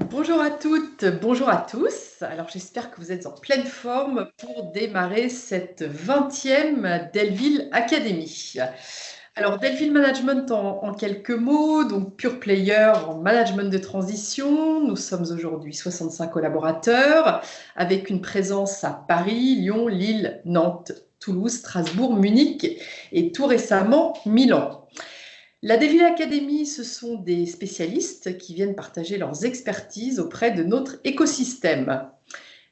Bonjour à toutes, bonjour à tous. Alors j'espère que vous êtes en pleine forme pour démarrer cette 20e Delville Academy. Alors Delville Management en quelques mots, donc pure player en management de transition. Nous sommes aujourd'hui 65 collaborateurs avec une présence à Paris, Lyon, Lille, Nantes, Toulouse, Strasbourg, Munich et tout récemment Milan. La Delville Academy, ce sont des spécialistes qui viennent partager leurs expertises auprès de notre écosystème.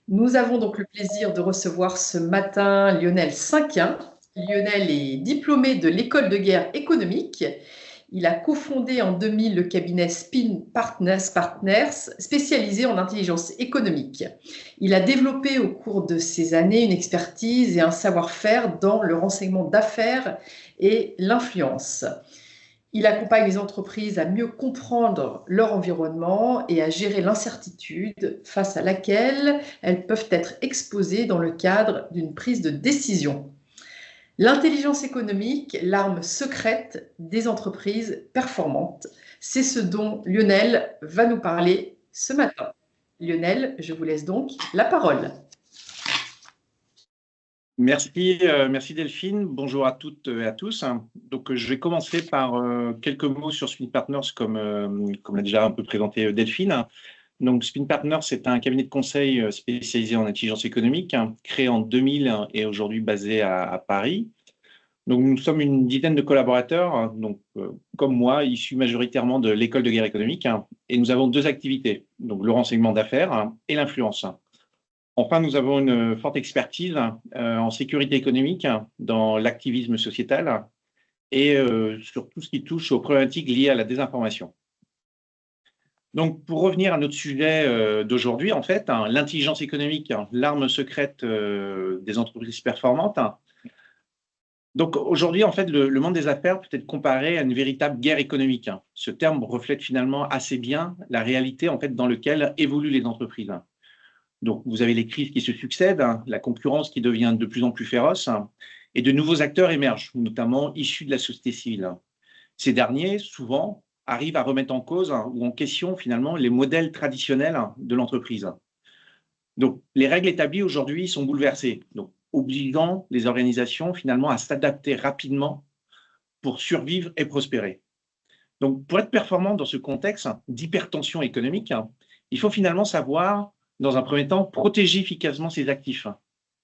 Nous avons donc le plaisir de recevoir ce matin Lionel Cinquin. Lionel est diplômé de l'École de guerre économique. Il a cofondé en 2000 le cabinet Spin Partners, spécialisé en intelligence économique. Il a développé au cours de ces années une expertise et un savoir-faire dans le renseignement d'affaires et l'influence. Il accompagne les entreprises à mieux comprendre leur environnement et à gérer l'incertitude face à laquelle elles peuvent être exposées dans le cadre d'une prise de décision. L'intelligence économique, l'arme secrète des entreprises performantes. C'est ce dont Lionel va nous parler ce matin. Lionel, je vous laisse donc la parole. Merci Delphine. Bonjour à toutes et à tous. Donc, je vais commencer par quelques mots sur Spin Partners, comme l'a déjà un peu présenté Delphine. Donc, Spin Partners, c'est un cabinet de conseil spécialisé en intelligence économique, créé en 2000 et aujourd'hui basé à Paris. Donc, nous sommes une dizaine de collaborateurs, donc, comme moi, issus majoritairement de l'école de guerre économique, et nous avons deux activités, donc le renseignement d'affaires et l'influence. Enfin, nous avons une forte expertise en sécurité économique, dans l'activisme sociétal et sur tout ce qui touche aux problématiques liées à la désinformation. Donc, pour revenir à notre sujet d'aujourd'hui, en fait, l'intelligence économique, l'arme secrète des entreprises performantes. Donc, aujourd'hui, en fait, le monde des affaires peut être comparé à une véritable guerre économique. Ce terme reflète finalement assez bien la réalité, en fait, dans laquelle évoluent les entreprises. Donc, vous avez les crises qui se succèdent, la concurrence qui devient de plus en plus féroce, et de nouveaux acteurs émergent, notamment issus de la société civile. Ces derniers, souvent, arrivent à remettre en cause ou en question, finalement, les modèles traditionnels de l'entreprise. Donc, les règles établies aujourd'hui sont bouleversées, donc obligeant les organisations, finalement, à s'adapter rapidement pour survivre et prospérer. Donc, pour être performant dans ce contexte d'hypertension économique, il faut finalement savoir, dans un premier temps, protéger efficacement ses actifs,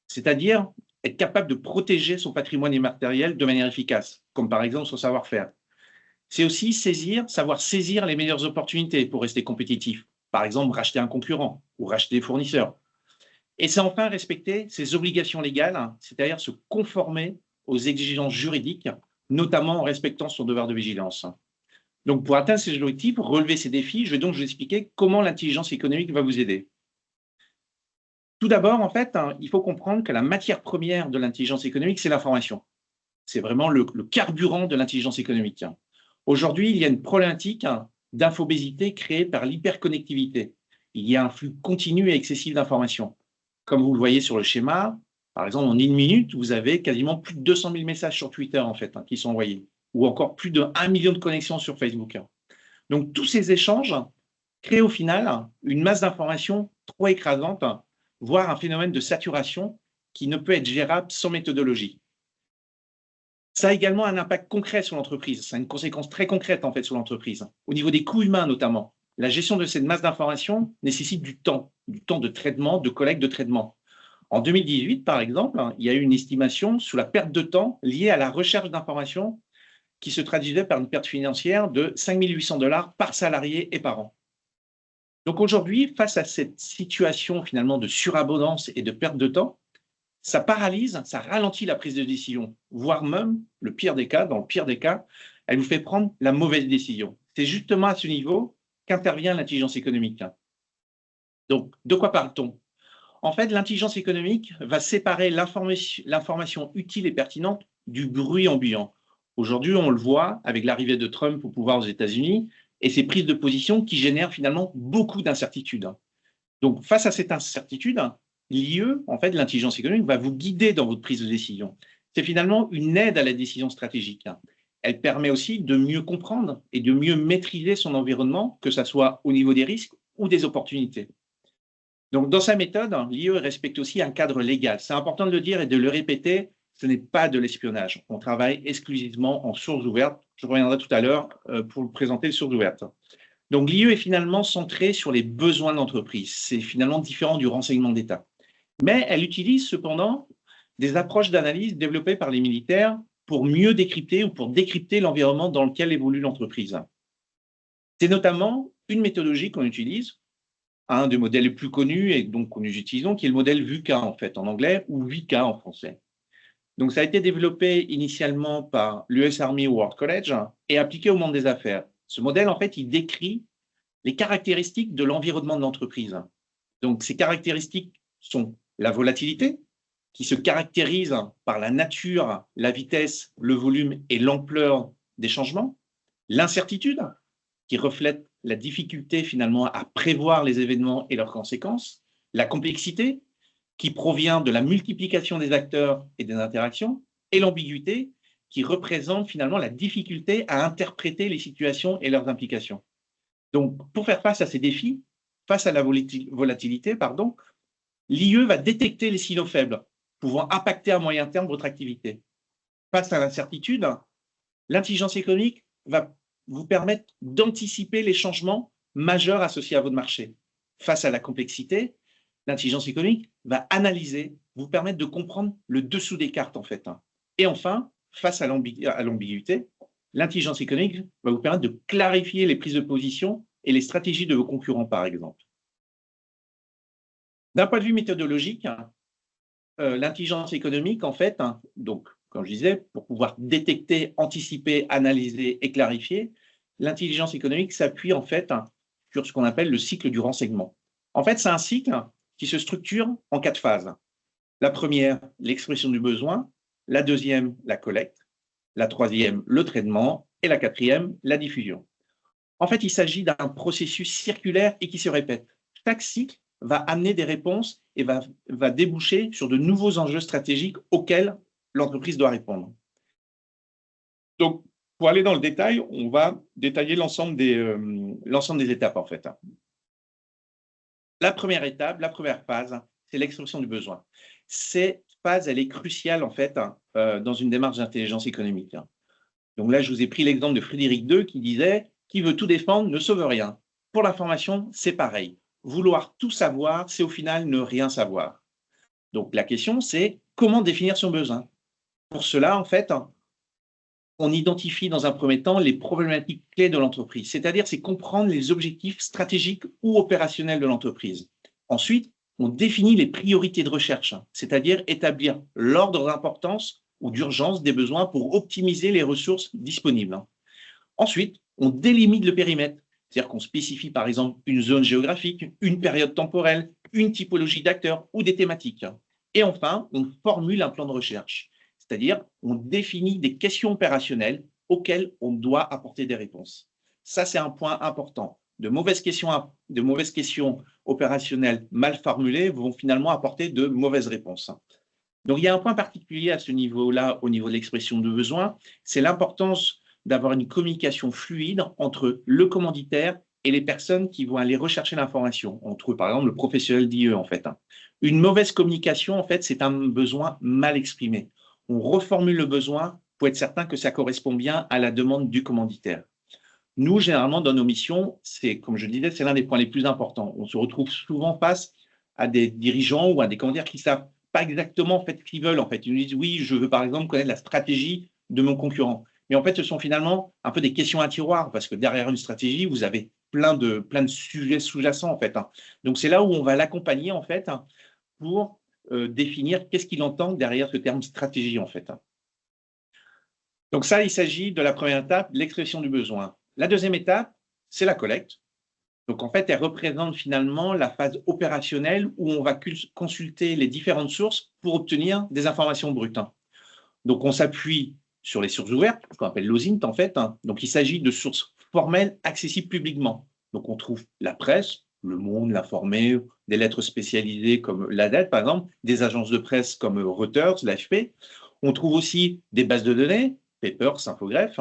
c'est-à-dire être capable de protéger son patrimoine immatériel de manière efficace, comme par exemple son savoir-faire. C'est aussi savoir saisir les meilleures opportunités pour rester compétitif, par exemple racheter un concurrent ou racheter des fournisseurs. Et c'est enfin respecter ses obligations légales, c'est-à-dire se conformer aux exigences juridiques, notamment en respectant son devoir de vigilance. Donc, pour atteindre ces objectifs, pour relever ces défis, je vais donc vous expliquer comment l'intelligence économique va vous aider. Tout d'abord, en fait, il faut comprendre que la matière première de l'intelligence économique, c'est l'information. C'est vraiment le carburant de l'intelligence économique. Aujourd'hui, il y a une problématique d'infobésité créée par l'hyperconnectivité. Il y a un flux continu et excessif d'informations. Comme vous le voyez sur le schéma, par exemple, en une minute, vous avez quasiment plus de 200 000 messages sur Twitter, en fait, qui sont envoyés, ou encore plus de 1 million de connexions sur Facebook. Donc, tous ces échanges créent au final une masse d'informations trop écrasante, voire un phénomène de saturation qui ne peut être gérable sans méthodologie. Ça a également un impact concret sur l'entreprise. Ça a une conséquence très concrète en fait sur l'entreprise. Au niveau des coûts humains notamment, la gestion de cette masse d'informations nécessite du temps de traitement, de collecte, de traitement. En 2018, par exemple, il y a eu une estimation sur la perte de temps liée à la recherche d'informations qui se traduisait par une perte financière de 5 800 $ par salarié et par an. Donc aujourd'hui, face à cette situation finalement de surabondance et de perte de temps, ça paralyse, ça ralentit la prise de décision, voire même, le pire des cas, dans le pire des cas, elle vous fait prendre la mauvaise décision. C'est justement à ce niveau qu'intervient l'intelligence économique. Donc, de quoi parle-t-on? En fait, l'intelligence économique va séparer l'information utile et pertinente du bruit ambiant. Aujourd'hui, on le voit avec l'arrivée de Trump au pouvoir aux États-Unis et ses prises de position qui génèrent finalement beaucoup d'incertitudes. Donc, face à cette incertitude, l'IE, en fait, l'intelligence économique, va vous guider dans votre prise de décision. C'est finalement une aide à la décision stratégique. Elle permet aussi de mieux comprendre et de mieux maîtriser son environnement, que ce soit au niveau des risques ou des opportunités. Donc, dans sa méthode, l'IE respecte aussi un cadre légal. C'est important de le dire et de le répéter, ce n'est pas de l'espionnage. On travaille exclusivement en source ouverte. Je reviendrai tout à l'heure pour vous présenter les sources ouvertes. Donc, l'IE est finalement centrée sur les besoins de l'entreprise. C'est finalement différent du renseignement d'État. Mais elle utilise cependant des approches d'analyse développées par les militaires pour mieux décrypter ou pour décrypter l'environnement dans lequel évolue l'entreprise. C'est notamment une méthodologie qu'on utilise, un des modèles les plus connus et donc que nous utilisons, qui est le modèle VUCA en fait en anglais ou VICA en français. Donc ça a été développé initialement par l'US Army War College et appliqué au monde des affaires. Ce modèle en fait, il décrit les caractéristiques de l'environnement de l'entreprise. Donc ces caractéristiques sont la volatilité, qui se caractérise par la nature, la vitesse, le volume et l'ampleur des changements, l'incertitude, qui reflète la difficulté finalement à prévoir les événements et leurs conséquences, la complexité, qui provient de la multiplication des acteurs et des interactions, et l'ambiguïté, qui représente finalement la difficulté à interpréter les situations et leurs implications. Donc, pour faire face à ces défis, face à la volatilité, l'IE va détecter les signaux faibles, pouvant impacter à moyen terme votre activité. Face à l'incertitude, l'intelligence économique va vous permettre d'anticiper les changements majeurs associés à votre marché. Face à la complexité, l'intelligence économique va analyser, vous permettre de comprendre le dessous des cartes en fait. Et enfin, face à l'ambiguïté, l'intelligence économique va vous permettre de clarifier les prises de position et les stratégies de vos concurrents par exemple. D'un point de vue méthodologique, l'intelligence économique, en fait, donc, comme je disais, pour pouvoir détecter, anticiper, analyser et clarifier, l'intelligence économique s'appuie en fait sur ce qu'on appelle le cycle du renseignement. En fait, c'est un cycle qui se structure en 4 phases. La première, l'expression du besoin. La deuxième, la collecte. La troisième, le traitement. Et la quatrième, la diffusion. En fait, il s'agit d'un processus circulaire et qui se répète. Chaque cycle va amener des réponses et va déboucher sur de nouveaux enjeux stratégiques auxquels l'entreprise doit répondre. Donc, pour aller dans le détail, on va détailler l'ensemble des étapes, en fait. La première étape, la première phase, c'est l'expression du besoin. Cette phase, elle est cruciale, en fait, dans une démarche d'intelligence économique. Donc là, je vous ai pris l'exemple de Frédéric II qui disait « Qui veut tout défendre ne sauve rien ». Pour l'information, c'est pareil. Vouloir tout savoir, c'est au final ne rien savoir. Donc la question, c'est comment définir son besoin. Pour cela, en fait, on identifie dans un premier temps les problématiques clés de l'entreprise, c'est-à-dire c'est comprendre les objectifs stratégiques ou opérationnels de l'entreprise. Ensuite, on définit les priorités de recherche, c'est-à-dire établir l'ordre d'importance ou d'urgence des besoins pour optimiser les ressources disponibles. Ensuite, on délimite le périmètre, c'est-à-dire qu'on spécifie par exemple une zone géographique, une période temporelle, une typologie d'acteurs ou des thématiques. Et enfin, on formule un plan de recherche, c'est-à-dire on définit des questions opérationnelles auxquelles on doit apporter des réponses. Ça, c'est un point important. De mauvaises questions opérationnelles mal formulées vont finalement apporter de mauvaises réponses. Donc, il y a un point particulier à ce niveau-là, au niveau de l'expression de besoin, c'est l'importance d'avoir une communication fluide entre le commanditaire et les personnes qui vont aller rechercher l'information, entre, par exemple, le professionnel d'IE, en fait. Une mauvaise communication, en fait, c'est un besoin mal exprimé. On reformule le besoin pour être certain que ça correspond bien à la demande du commanditaire. Nous, généralement, dans nos missions, c'est, comme je le disais, c'est l'un des points les plus importants. On se retrouve souvent face à des dirigeants ou à des commanditaires qui ne savent pas exactement en fait, ce qu'ils veulent. En fait. Ils nous disent, oui, je veux par exemple connaître la stratégie de mon concurrent. Mais en fait, ce sont finalement un peu des questions à tiroir, parce que derrière une stratégie, vous avez plein de sujets sous-jacents, en fait. Donc, c'est là où on va l'accompagner, en fait, pour définir qu'est-ce qu'il entend derrière ce terme stratégie, en fait. Donc, ça, il s'agit de la première étape, l'expression du besoin. La deuxième étape, c'est la collecte. Donc, en fait, elle représente finalement la phase opérationnelle où on va consulter les différentes sources pour obtenir des informations brutes. Donc, on s'appuie sur les sources ouvertes, qu'on appelle l'OSINT, en fait. Donc, il s'agit de sources formelles accessibles publiquement. Donc, on trouve la presse, Le Monde, l'Informé, des lettres spécialisées comme l'ADET, par exemple, des agences de presse comme Reuters, l'AFP. On trouve aussi des bases de données, Papers, Infogreffe,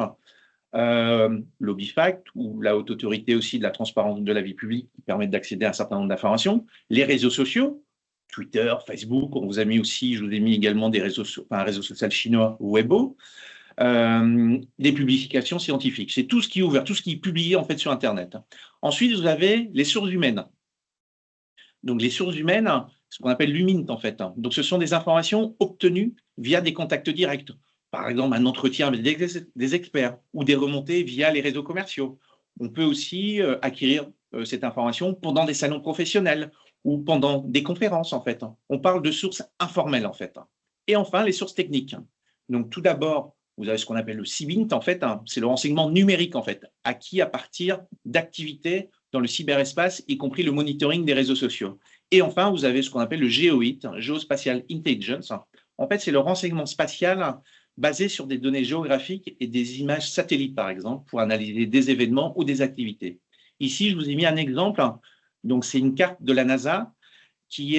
Lobbyfact ou la Haute Autorité aussi de la transparence de la vie publique qui permettent d'accéder à un certain nombre d'informations, les réseaux sociaux, Twitter, Facebook, on vous a mis aussi, je vous ai mis également des réseaux, un réseau social chinois, Weibo, des publications scientifiques. C'est tout ce qui est ouvert, tout ce qui est publié en fait sur Internet. Ensuite, vous avez les sources humaines. Donc, les sources humaines, ce qu'on appelle l'HUMINT en fait. Donc, ce sont des informations obtenues via des contacts directs. Par exemple, un entretien avec des experts ou des remontées via les réseaux commerciaux. On peut aussi acquérir cette information pendant des salons professionnels ou pendant des conférences en fait. On parle de sources informelles en fait. Et enfin, les sources techniques. Donc, tout d'abord, vous avez ce qu'on appelle le CBINT en fait. C'est le renseignement numérique en fait, acquis à partir d'activités dans le cyberespace, y compris le monitoring des réseaux sociaux. Et enfin, vous avez ce qu'on appelle le GEOIT, Geospatial Intelligence. En fait, c'est le renseignement spatial basé sur des données géographiques et des images satellites, par exemple, pour analyser des événements ou des activités. Ici, je vous ai mis un exemple. Donc, c'est une carte de la NASA qui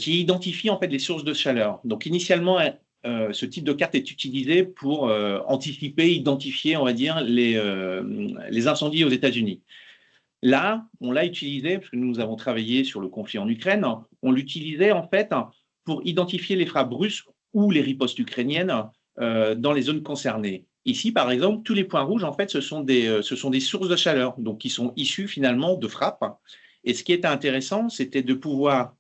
identifie en fait les sources de chaleur. Donc, initialement, ce type de carte est utilisé pour anticiper, identifier, on va dire, les incendies aux États-Unis. Là, on l'a utilisé, parce que nous avons travaillé sur le conflit en Ukraine, on l'utilisait en fait pour identifier les frappes russes ou les ripostes ukrainiennes dans les zones concernées. Ici, par exemple, tous les points rouges, en fait, ce sont des sources de chaleur, donc qui sont issues finalement de frappes. Et ce qui était intéressant, c'était de pouvoir,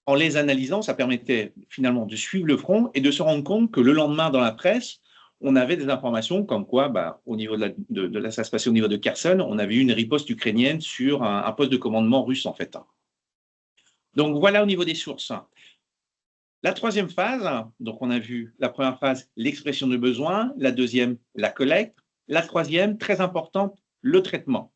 en les analysant, ça permettait finalement de suivre le front et de se rendre compte que le lendemain, dans la presse, on avait des informations comme quoi, au niveau ça se passait au niveau de Kherson, on avait eu une riposte ukrainienne sur un poste de commandement russe, en fait. Donc, voilà au niveau des sources. La troisième phase, donc on a vu la première phase, l'expression de besoin, la deuxième, la collecte, la troisième, très importante, le traitement.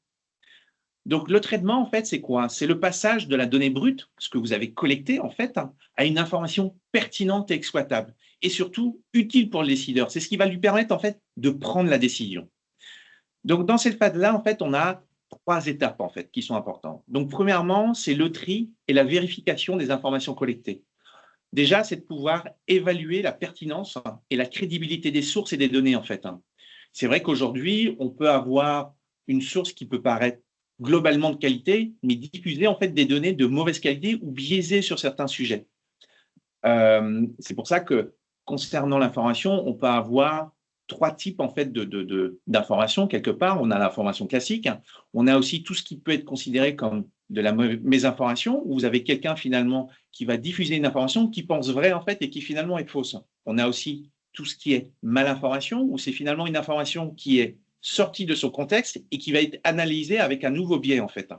Donc, le traitement, en fait, c'est quoi? C'est le passage de la donnée brute, ce que vous avez collecté, en fait, à une information pertinente et exploitable, et surtout utile pour le décideur. C'est ce qui va lui permettre, en fait, de prendre la décision. Donc, dans cette phase-là, en fait, on a trois étapes, en fait, qui sont importantes. Donc, premièrement, c'est le tri et la vérification des informations collectées. Déjà, c'est de pouvoir évaluer la pertinence et la crédibilité des sources et des données, en fait. C'est vrai qu'aujourd'hui, on peut avoir une source qui peut paraître globalement de qualité, mais diffuser en fait des données de mauvaise qualité ou biaisées sur certains sujets. C'est pour ça que concernant l'information, on peut avoir trois types en fait d'informations quelque part. On a l'information classique, on a aussi tout ce qui peut être considéré comme de la mésinformation, où vous avez quelqu'un finalement qui va diffuser une information qui pense vraie en fait et qui finalement est fausse. On a aussi tout ce qui est malinformation, où c'est finalement une information qui est sortie de son contexte et qui va être analysée avec un nouveau biais en fait.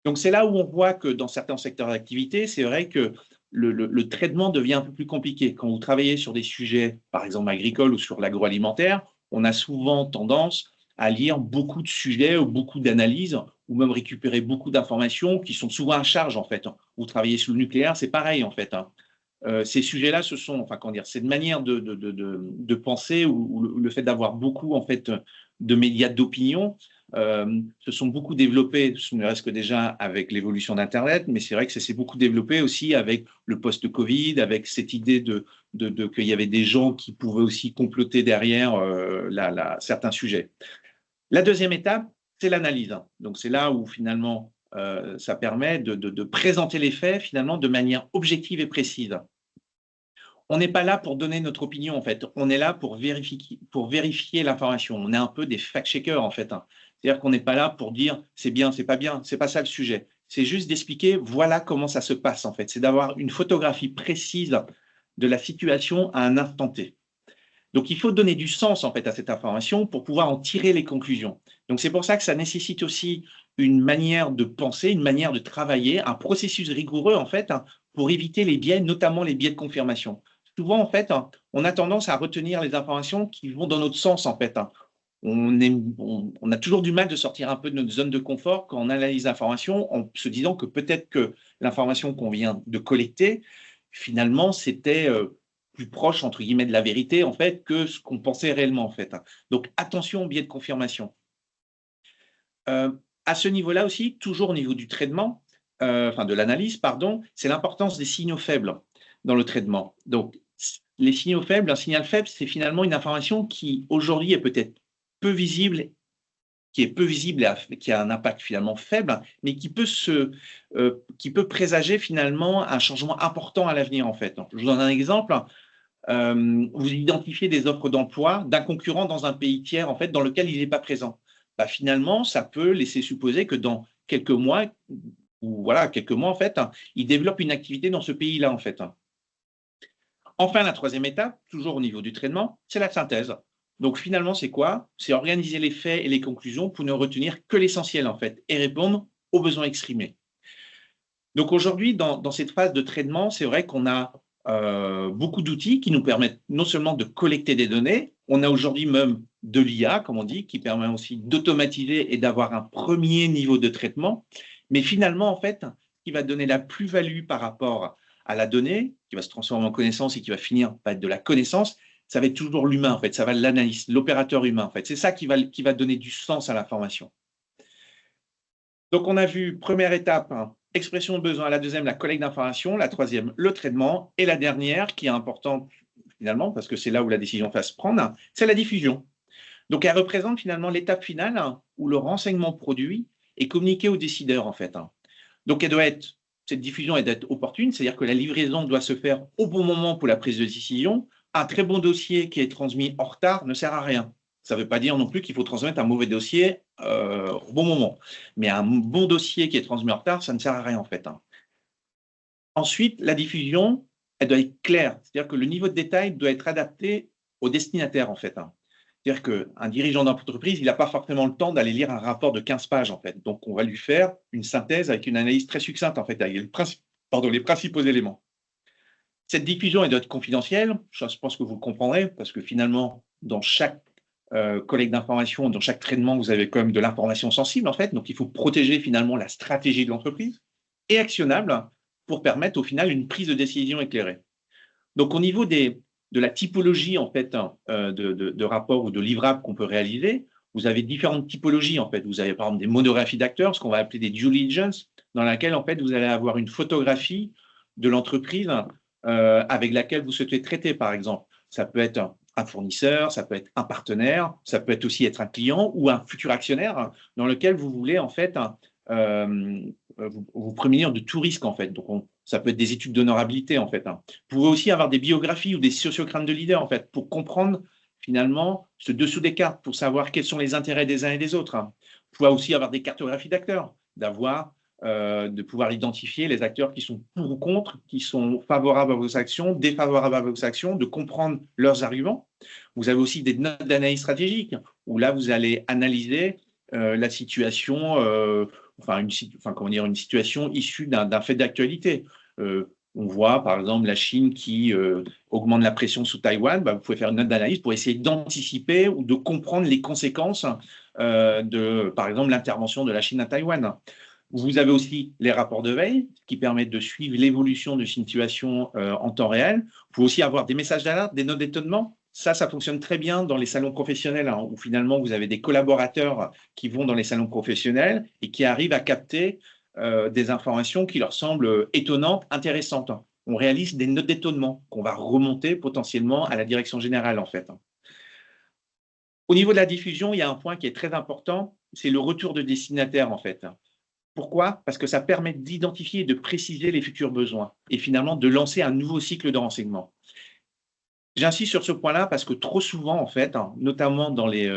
Donc c'est là où on voit que dans certains secteurs d'activité, c'est vrai que le traitement devient un peu plus compliqué. Quand vous travaillez sur des sujets, par exemple agricoles ou sur l'agroalimentaire, on a souvent tendance à lire beaucoup de sujets ou beaucoup d'analyses ou même récupérer beaucoup d'informations qui sont souvent à charge en fait. Vous travaillez sur le nucléaire, c'est pareil en fait. Ces sujets-là, ce sont, enfin, comment dire, cette manière de penser ou le fait d'avoir beaucoup en fait de médias d'opinion se sont beaucoup développés, ne reste que déjà avec l'évolution d'Internet, mais c'est vrai que ça s'est beaucoup développé aussi avec le post-Covid, avec cette idée qu'il y avait des gens qui pouvaient aussi comploter derrière certains sujets. La deuxième étape, c'est l'analyse. Donc c'est là où finalement ça permet de présenter les faits finalement de manière objective et précise. On n'est pas là pour donner notre opinion en fait, on est là pour vérifier l'information. On est un peu des fact-checkers en fait. C'est-à-dire qu'on n'est pas là pour dire c'est bien, c'est pas bien, c'est pas ça le sujet. C'est juste d'expliquer voilà comment ça se passe en fait. C'est d'avoir une photographie précise de la situation à un instant T. Donc il faut donner du sens en fait à cette information pour pouvoir en tirer les conclusions. Donc c'est pour ça que ça nécessite aussi une manière de penser, une manière de travailler, un processus rigoureux en fait pour éviter les biais, notamment les biais de confirmation. Souvent en fait, on a tendance à retenir les informations qui vont dans notre sens en fait. On a toujours du mal de sortir un peu de notre zone de confort quand on analyse l'information en se disant que peut-être que l'information qu'on vient de collecter, finalement, c'était plus proche, entre guillemets, de la vérité, en fait, que ce qu'on pensait réellement, en fait. Donc, attention au biais de confirmation. À ce niveau-là aussi, toujours au niveau du traitement, de l'analyse, pardon, c'est l'importance des signaux faibles dans le traitement. Donc, les signaux faibles, un signal faible, c'est finalement une information qui, aujourd'hui, est peut-être peu visible qui est peu visible et qui a un impact finalement faible, mais qui peut présager finalement un changement important à l'avenir en fait. Donc, je vous donne un exemple. Vous identifiez des offres d'emploi d'un concurrent dans un pays tiers en fait dans lequel il n'est pas présent. Bah, finalement, ça peut laisser supposer que dans quelques mois, ou voilà, quelques mois en fait, il développe une activité dans ce pays-là en fait. Enfin, la troisième étape, toujours au niveau du traitement, c'est la synthèse. Donc finalement, c'est quoi? C'est organiser les faits et les conclusions pour ne retenir que l'essentiel en fait et répondre aux besoins exprimés. Donc aujourd'hui, dans cette phase de traitement, c'est vrai qu'on a beaucoup d'outils qui nous permettent non seulement de collecter des données, on a aujourd'hui même de l'IA, comme on dit, qui permet aussi d'automatiser et d'avoir un premier niveau de traitement. Mais finalement, en fait, ce qui va donner la plus-value par rapport à la donnée, qui va se transformer en connaissance et qui va finir par être de la connaissance, ça va être toujours l'humain, en fait, ça va être l'analyste, l'opérateur humain, en fait. C'est ça qui va donner du sens à l'information. Donc, on a vu, première étape, expression de besoin, la deuxième, la collecte d'informations, la troisième, le traitement, et la dernière, qui est importante finalement, parce que c'est là où la décision va se prendre, c'est la diffusion. Donc, elle représente finalement l'étape finale où le renseignement produit est communiqué aux décideurs, en fait. Donc, cette diffusion doit être opportune, c'est-à-dire que la livraison doit se faire au bon moment pour la prise de décision. Un très bon dossier qui est transmis en retard ne sert à rien. Ça ne veut pas dire non plus qu'il faut transmettre un mauvais dossier au bon moment. Mais un bon dossier qui est transmis en retard, ça ne sert à rien en fait. Ensuite, la diffusion, elle doit être claire. C'est-à-dire que le niveau de détail doit être adapté au destinataire en fait. C'est-à-dire qu'un dirigeant d'entreprise, il n'a pas forcément le temps d'aller lire un rapport de 15 pages en fait. Donc, on va lui faire une synthèse avec une analyse très succincte en fait, avec les principaux éléments. Cette diffusion, elle doit être confidentielle. Je pense que vous le comprendrez parce que finalement, dans chaque collecte d'informations, dans chaque traitement, vous avez quand même de l'information sensible en fait. Donc, il faut protéger finalement la stratégie de l'entreprise et actionnable pour permettre au final une prise de décision éclairée. Donc, au niveau de la typologie en fait de rapports ou de livrables qu'on peut réaliser, vous avez différentes typologies en fait. Vous avez par exemple des monographies d'acteurs, ce qu'on va appeler des due diligence, dans laquelle en fait vous allez avoir une photographie de l'entreprise avec laquelle vous souhaitez traiter par exemple. Ça peut être un fournisseur, ça peut être un partenaire, ça peut être aussi être un client ou un futur actionnaire dans lequel vous voulez en fait vous prémunir de tout risque en fait. Donc ça peut être des études d'honorabilité en fait. Vous pouvez aussi avoir des biographies ou des sociogrammes de leaders en fait pour comprendre finalement ce dessous des cartes, pour savoir quels sont les intérêts des uns et des autres. Vous pouvez aussi avoir des cartographies d'acteurs, de pouvoir identifier les acteurs qui sont pour ou contre, qui sont favorables à vos actions, défavorables à vos actions, de comprendre leurs arguments. Vous avez aussi des notes d'analyse stratégique, où là, vous allez analyser la situation, une situation issue d'un fait d'actualité. On voit, par exemple, la Chine qui augmente la pression sous Taïwan. Vous pouvez faire une note d'analyse pour essayer d'anticiper ou de comprendre les conséquences par exemple, l'intervention de la Chine à Taïwan. Vous avez aussi les rapports de veille qui permettent de suivre l'évolution de situation en temps réel. Vous pouvez aussi avoir des messages d'alerte, des notes d'étonnement. Ça fonctionne très bien dans les salons professionnels où finalement vous avez des collaborateurs qui vont dans les salons professionnels et qui arrivent à capter des informations qui leur semblent étonnantes, intéressantes. On réalise des notes d'étonnement qu'on va remonter potentiellement à la direction générale en fait. Au niveau de la diffusion, il y a un point qui est très important, c'est le retour de destinataire en fait. Pourquoi? Parce que ça permet d'identifier et de préciser les futurs besoins et finalement de lancer un nouveau cycle de renseignement. J'insiste sur ce point-là parce que trop souvent, en fait, notamment dans les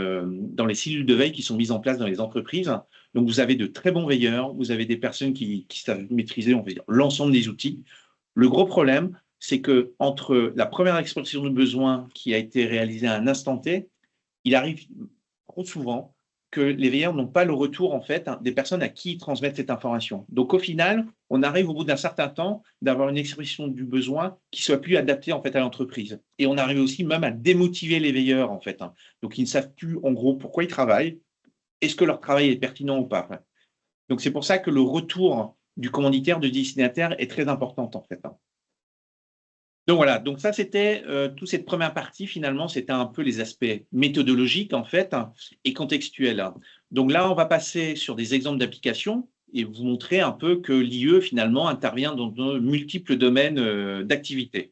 cellules de veille qui sont mises en place dans les entreprises, donc vous avez de très bons veilleurs, vous avez des personnes qui savent maîtriser, on va dire, l'ensemble des outils. Le gros problème, c'est que entre la première expression de besoin qui a été réalisée à un instant T, il arrive trop souvent que les veilleurs n'ont pas le retour en fait des personnes à qui ils transmettent cette information. Donc au final, on arrive au bout d'un certain temps d'avoir une expression du besoin qui soit plus adaptée en fait à l'entreprise. Et on arrive aussi même à démotiver les veilleurs en fait. Donc ils ne savent plus en gros pourquoi ils travaillent, est-ce que leur travail est pertinent ou pas. Donc c'est pour ça que le retour du commanditaire de destinataire est très important en fait. Donc voilà, donc ça c'était toute cette première partie finalement, c'était un peu les aspects méthodologiques en fait et contextuels. Donc là, on va passer sur des exemples d'applications et vous montrer un peu que l'IE finalement intervient dans de multiples domaines d'activité.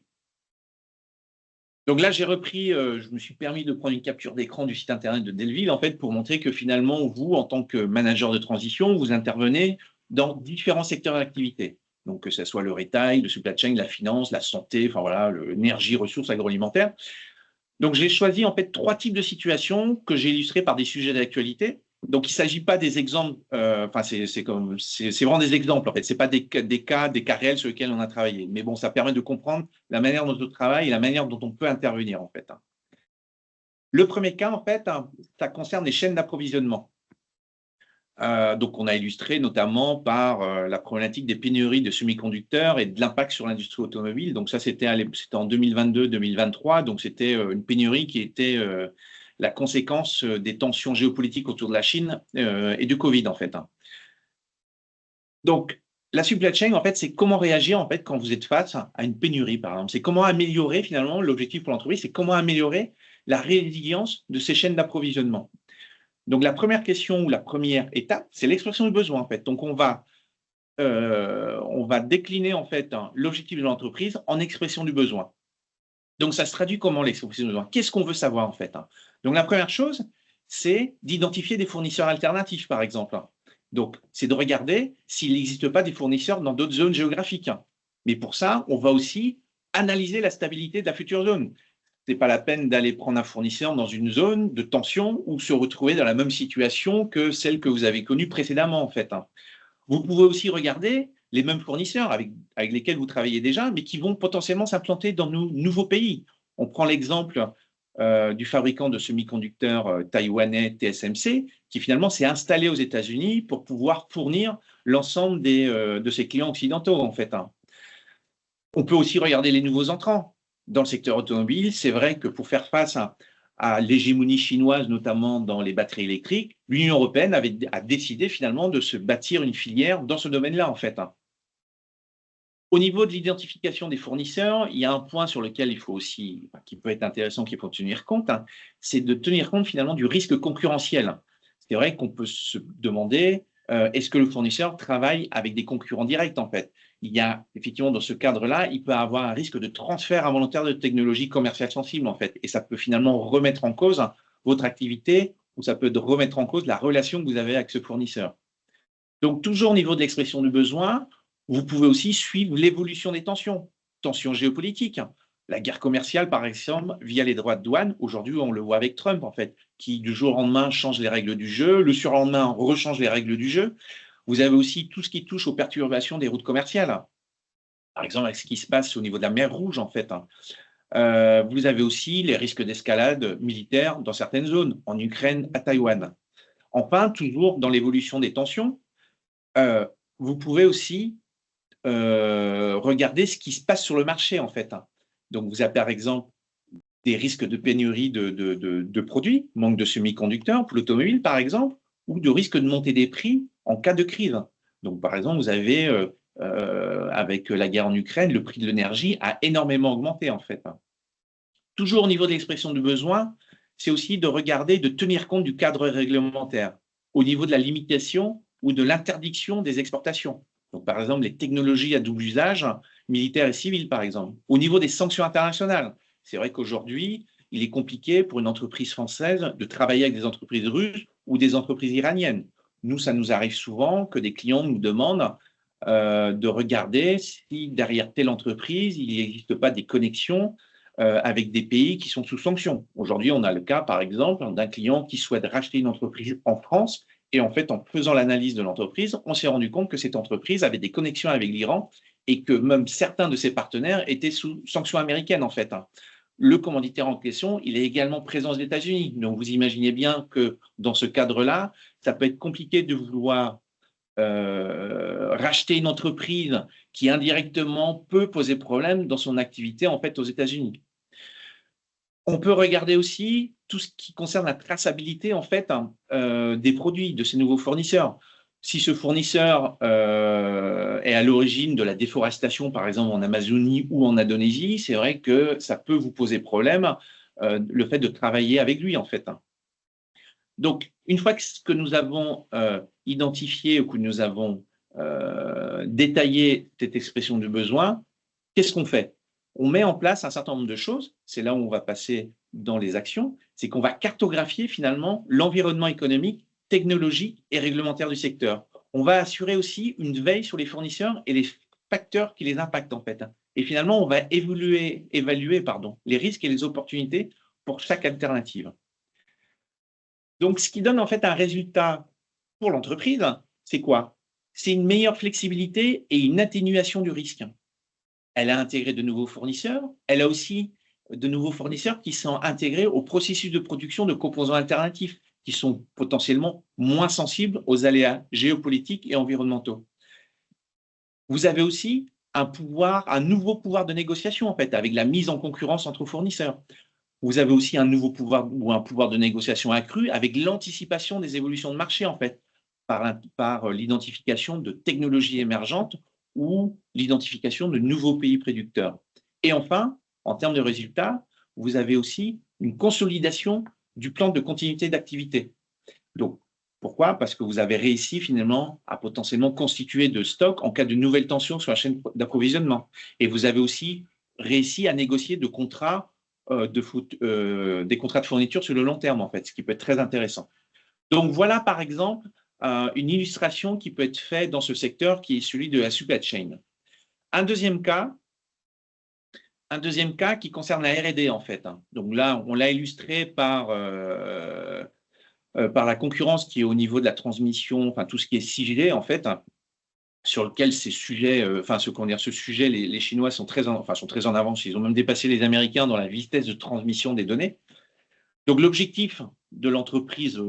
Donc là, j'ai repris, je me suis permis de prendre une capture d'écran du site internet de Delville, en fait, pour montrer que finalement, vous, en tant que manager de transition, vous intervenez dans différents secteurs d'activité. Donc, que ce soit le retail, le supply chain, la finance, la santé, enfin voilà, l'énergie, ressources agroalimentaires. Donc, j'ai choisi en fait 3 types de situations que j'ai illustrées par des sujets d'actualité. Donc, il ne s'agit pas des exemples, enfin, c'est vraiment des exemples en fait. Ce n'est pas des cas réels sur lesquels on a travaillé. Mais bon, ça permet de comprendre la manière dont on travaille et la manière dont on peut intervenir en fait. Le premier cas, en fait, ça concerne les chaînes d'approvisionnement. Donc, on a illustré notamment par la problématique des pénuries de semi-conducteurs et de l'impact sur l'industrie automobile. Donc, ça, c'était en 2022-2023. Donc, c'était une pénurie qui était la conséquence des tensions géopolitiques autour de la Chine et du Covid, en fait. Donc, la supply chain, en fait, c'est comment réagir en fait quand vous êtes face à une pénurie, par exemple. C'est comment améliorer, finalement, l'objectif pour l'entreprise, c'est comment améliorer la résilience de ces chaînes d'approvisionnement. Donc, la première question ou la première étape, c'est l'expression du besoin, en fait. Donc, on va décliner, en fait, l'objectif de l'entreprise en expression du besoin. Donc, ça se traduit comment l'expression du besoin? Qu'est-ce qu'on veut savoir, en fait? Donc, la première chose, c'est d'identifier des fournisseurs alternatifs, par exemple. Donc, c'est de regarder s'il n'existe pas des fournisseurs dans d'autres zones géographiques. Mais pour ça, on va aussi analyser la stabilité de la future zone. Ce n'est pas la peine d'aller prendre un fournisseur dans une zone de tension ou se retrouver dans la même situation que celle que vous avez connue précédemment, en fait. Vous pouvez aussi regarder les mêmes fournisseurs avec lesquels vous travaillez déjà, mais qui vont potentiellement s'implanter dans nos nouveaux pays. On prend l'exemple du fabricant de semi-conducteurs taïwanais TSMC, qui finalement s'est installé aux États-Unis pour pouvoir fournir l'ensemble de ses clients occidentaux, en fait. On peut aussi regarder les nouveaux entrants. Dans le secteur automobile, c'est vrai que pour faire face à l'hégémonie chinoise, notamment dans les batteries électriques, l'Union européenne a décidé finalement de se bâtir une filière dans ce domaine-là, en fait. Au niveau de l'identification des fournisseurs, il y a un point sur lequel il faut aussi, qui peut être intéressant, qu'il faut tenir compte, c'est de tenir compte finalement du risque concurrentiel. C'est vrai qu'on peut se demander, est-ce que le fournisseur travaille avec des concurrents directs, en fait? Il y a effectivement dans ce cadre-là, il peut avoir un risque de transfert involontaire de technologies commerciales sensibles, en fait, et ça peut finalement remettre en cause votre activité ou ça peut remettre en cause la relation que vous avez avec ce fournisseur. Donc, toujours au niveau de l'expression du besoin, vous pouvez aussi suivre l'évolution des tensions géopolitiques. La guerre commerciale, par exemple, via les droits de douane, aujourd'hui, on le voit avec Trump, en fait, qui du jour au lendemain change les règles du jeu, le surlendemain rechange les règles du jeu. Vous avez aussi tout ce qui touche aux perturbations des routes commerciales. Par exemple, avec ce qui se passe au niveau de la mer Rouge, en fait. Vous avez aussi les risques d'escalade militaire dans certaines zones, en Ukraine, à Taïwan. Enfin, toujours dans l'évolution des tensions, vous pouvez aussi regarder ce qui se passe sur le marché, en fait. Donc, vous avez par exemple des risques de pénurie de produits, manque de semi-conducteurs pour l'automobile, par exemple, ou de risque de montée des prix en cas de crise. Donc, par exemple, vous avez, avec la guerre en Ukraine, le prix de l'énergie a énormément augmenté, en fait. Toujours au niveau de l'expression du besoin, c'est aussi de regarder, de tenir compte du cadre réglementaire au niveau de la limitation ou de l'interdiction des exportations. Donc, par exemple, les technologies à double usage, militaires et civils, par exemple. Au niveau des sanctions internationales, c'est vrai qu'aujourd'hui, il est compliqué pour une entreprise française de travailler avec des entreprises russes ou des entreprises iraniennes. Nous, ça nous arrive souvent que des clients nous demandent de regarder si derrière telle entreprise, il n'existe pas des connexions avec des pays qui sont sous sanctions. Aujourd'hui, on a le cas, par exemple, d'un client qui souhaite racheter une entreprise en France. Et en fait, en faisant l'analyse de l'entreprise, on s'est rendu compte que cette entreprise avait des connexions avec l'Iran et que même certains de ses partenaires étaient sous sanctions américaines, en fait. Le commanditaire en question, il est également présent aux États-Unis. Donc, vous imaginez bien que dans ce cadre-là, ça peut être compliqué de vouloir racheter une entreprise qui indirectement peut poser problème dans son activité, en fait, aux États-Unis. On peut regarder aussi tout ce qui concerne la traçabilité, en fait, des produits de ces nouveaux fournisseurs. Si ce fournisseur est à l'origine de la déforestation, par exemple en Amazonie ou en Indonésie, c'est vrai que ça peut vous poser problème, le fait de travailler avec lui, en fait. Donc, une fois que nous avons identifié ou que nous avons détaillé cette expression du besoin, qu'est-ce qu'on fait? on met en place un certain nombre de choses. C'est là où on va passer dans les actions. C'est qu'on va cartographier finalement l'environnement économique, technologique et réglementaire du secteur. On va assurer aussi une veille sur les fournisseurs et les facteurs qui les impactent en fait. Et finalement, on va évaluer les risques et les opportunités pour chaque alternative. Donc, ce qui donne en fait un résultat pour l'entreprise, c'est quoi? C'est une meilleure flexibilité et une atténuation du risque. Elle a intégré de nouveaux fournisseurs. Elle a aussi de nouveaux fournisseurs qui sont intégrés au processus de production de composants alternatifs qui sont potentiellement moins sensibles aux aléas géopolitiques et environnementaux. Vous avez aussi un nouveau pouvoir de négociation en fait, avec la mise en concurrence entre fournisseurs. Vous avez aussi un nouveau pouvoir ou un pouvoir de négociation accru avec l'anticipation des évolutions de marché en fait, par l'identification de technologies émergentes ou l'identification de nouveaux pays producteurs. Et enfin, en termes de résultats, vous avez aussi une consolidation du plan de continuité d'activité. Donc, pourquoi? Parce que vous avez réussi finalement à potentiellement constituer de stocks en cas de nouvelles tensions sur la chaîne d'approvisionnement. Et vous avez aussi réussi à négocier des contrats de fourniture sur le long terme, en fait, ce qui peut être très intéressant. Donc, voilà, par exemple, une illustration qui peut être faite dans ce secteur qui est celui de la supply chain. Un deuxième cas qui concerne la R&D, en fait. Donc là, on l'a illustré par la concurrence qui est au niveau de la transmission, enfin tout ce qui est sigilé en fait, sur lequel ces sujets, ce sujet, les Chinois sont très en avance. Ils ont même dépassé les Américains dans la vitesse de transmission des données. Donc l'objectif de l'entreprise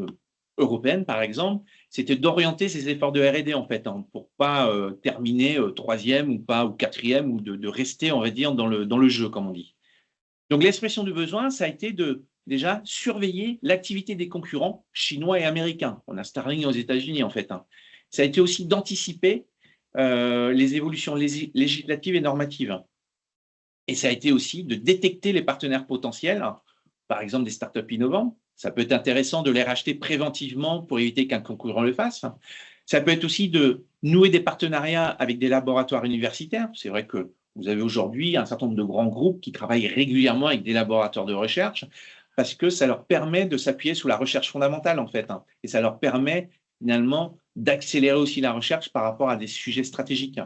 européenne, par exemple, c'était d'orienter ses efforts de R&D en fait, pour pas terminer troisième ou quatrième, ou de rester, on va dire, dans le jeu, comme on dit. Donc l'expression du besoin, ça a été de déjà surveiller l'activité des concurrents chinois et américains. On a Starlink aux États-Unis, en fait. Ça a été aussi d'anticiper les évolutions législatives et normatives. Et ça a été aussi de détecter les partenaires potentiels, par exemple des startups innovantes. Ça peut être intéressant de les racheter préventivement pour éviter qu'un concurrent le fasse. Ça peut être aussi de nouer des partenariats avec des laboratoires universitaires. C'est vrai que vous avez aujourd'hui un certain nombre de grands groupes qui travaillent régulièrement avec des laboratoires de recherche parce que ça leur permet de s'appuyer sur la recherche fondamentale, en fait. Et ça leur permet finalement d'accélérer aussi la recherche par rapport à des sujets stratégiques.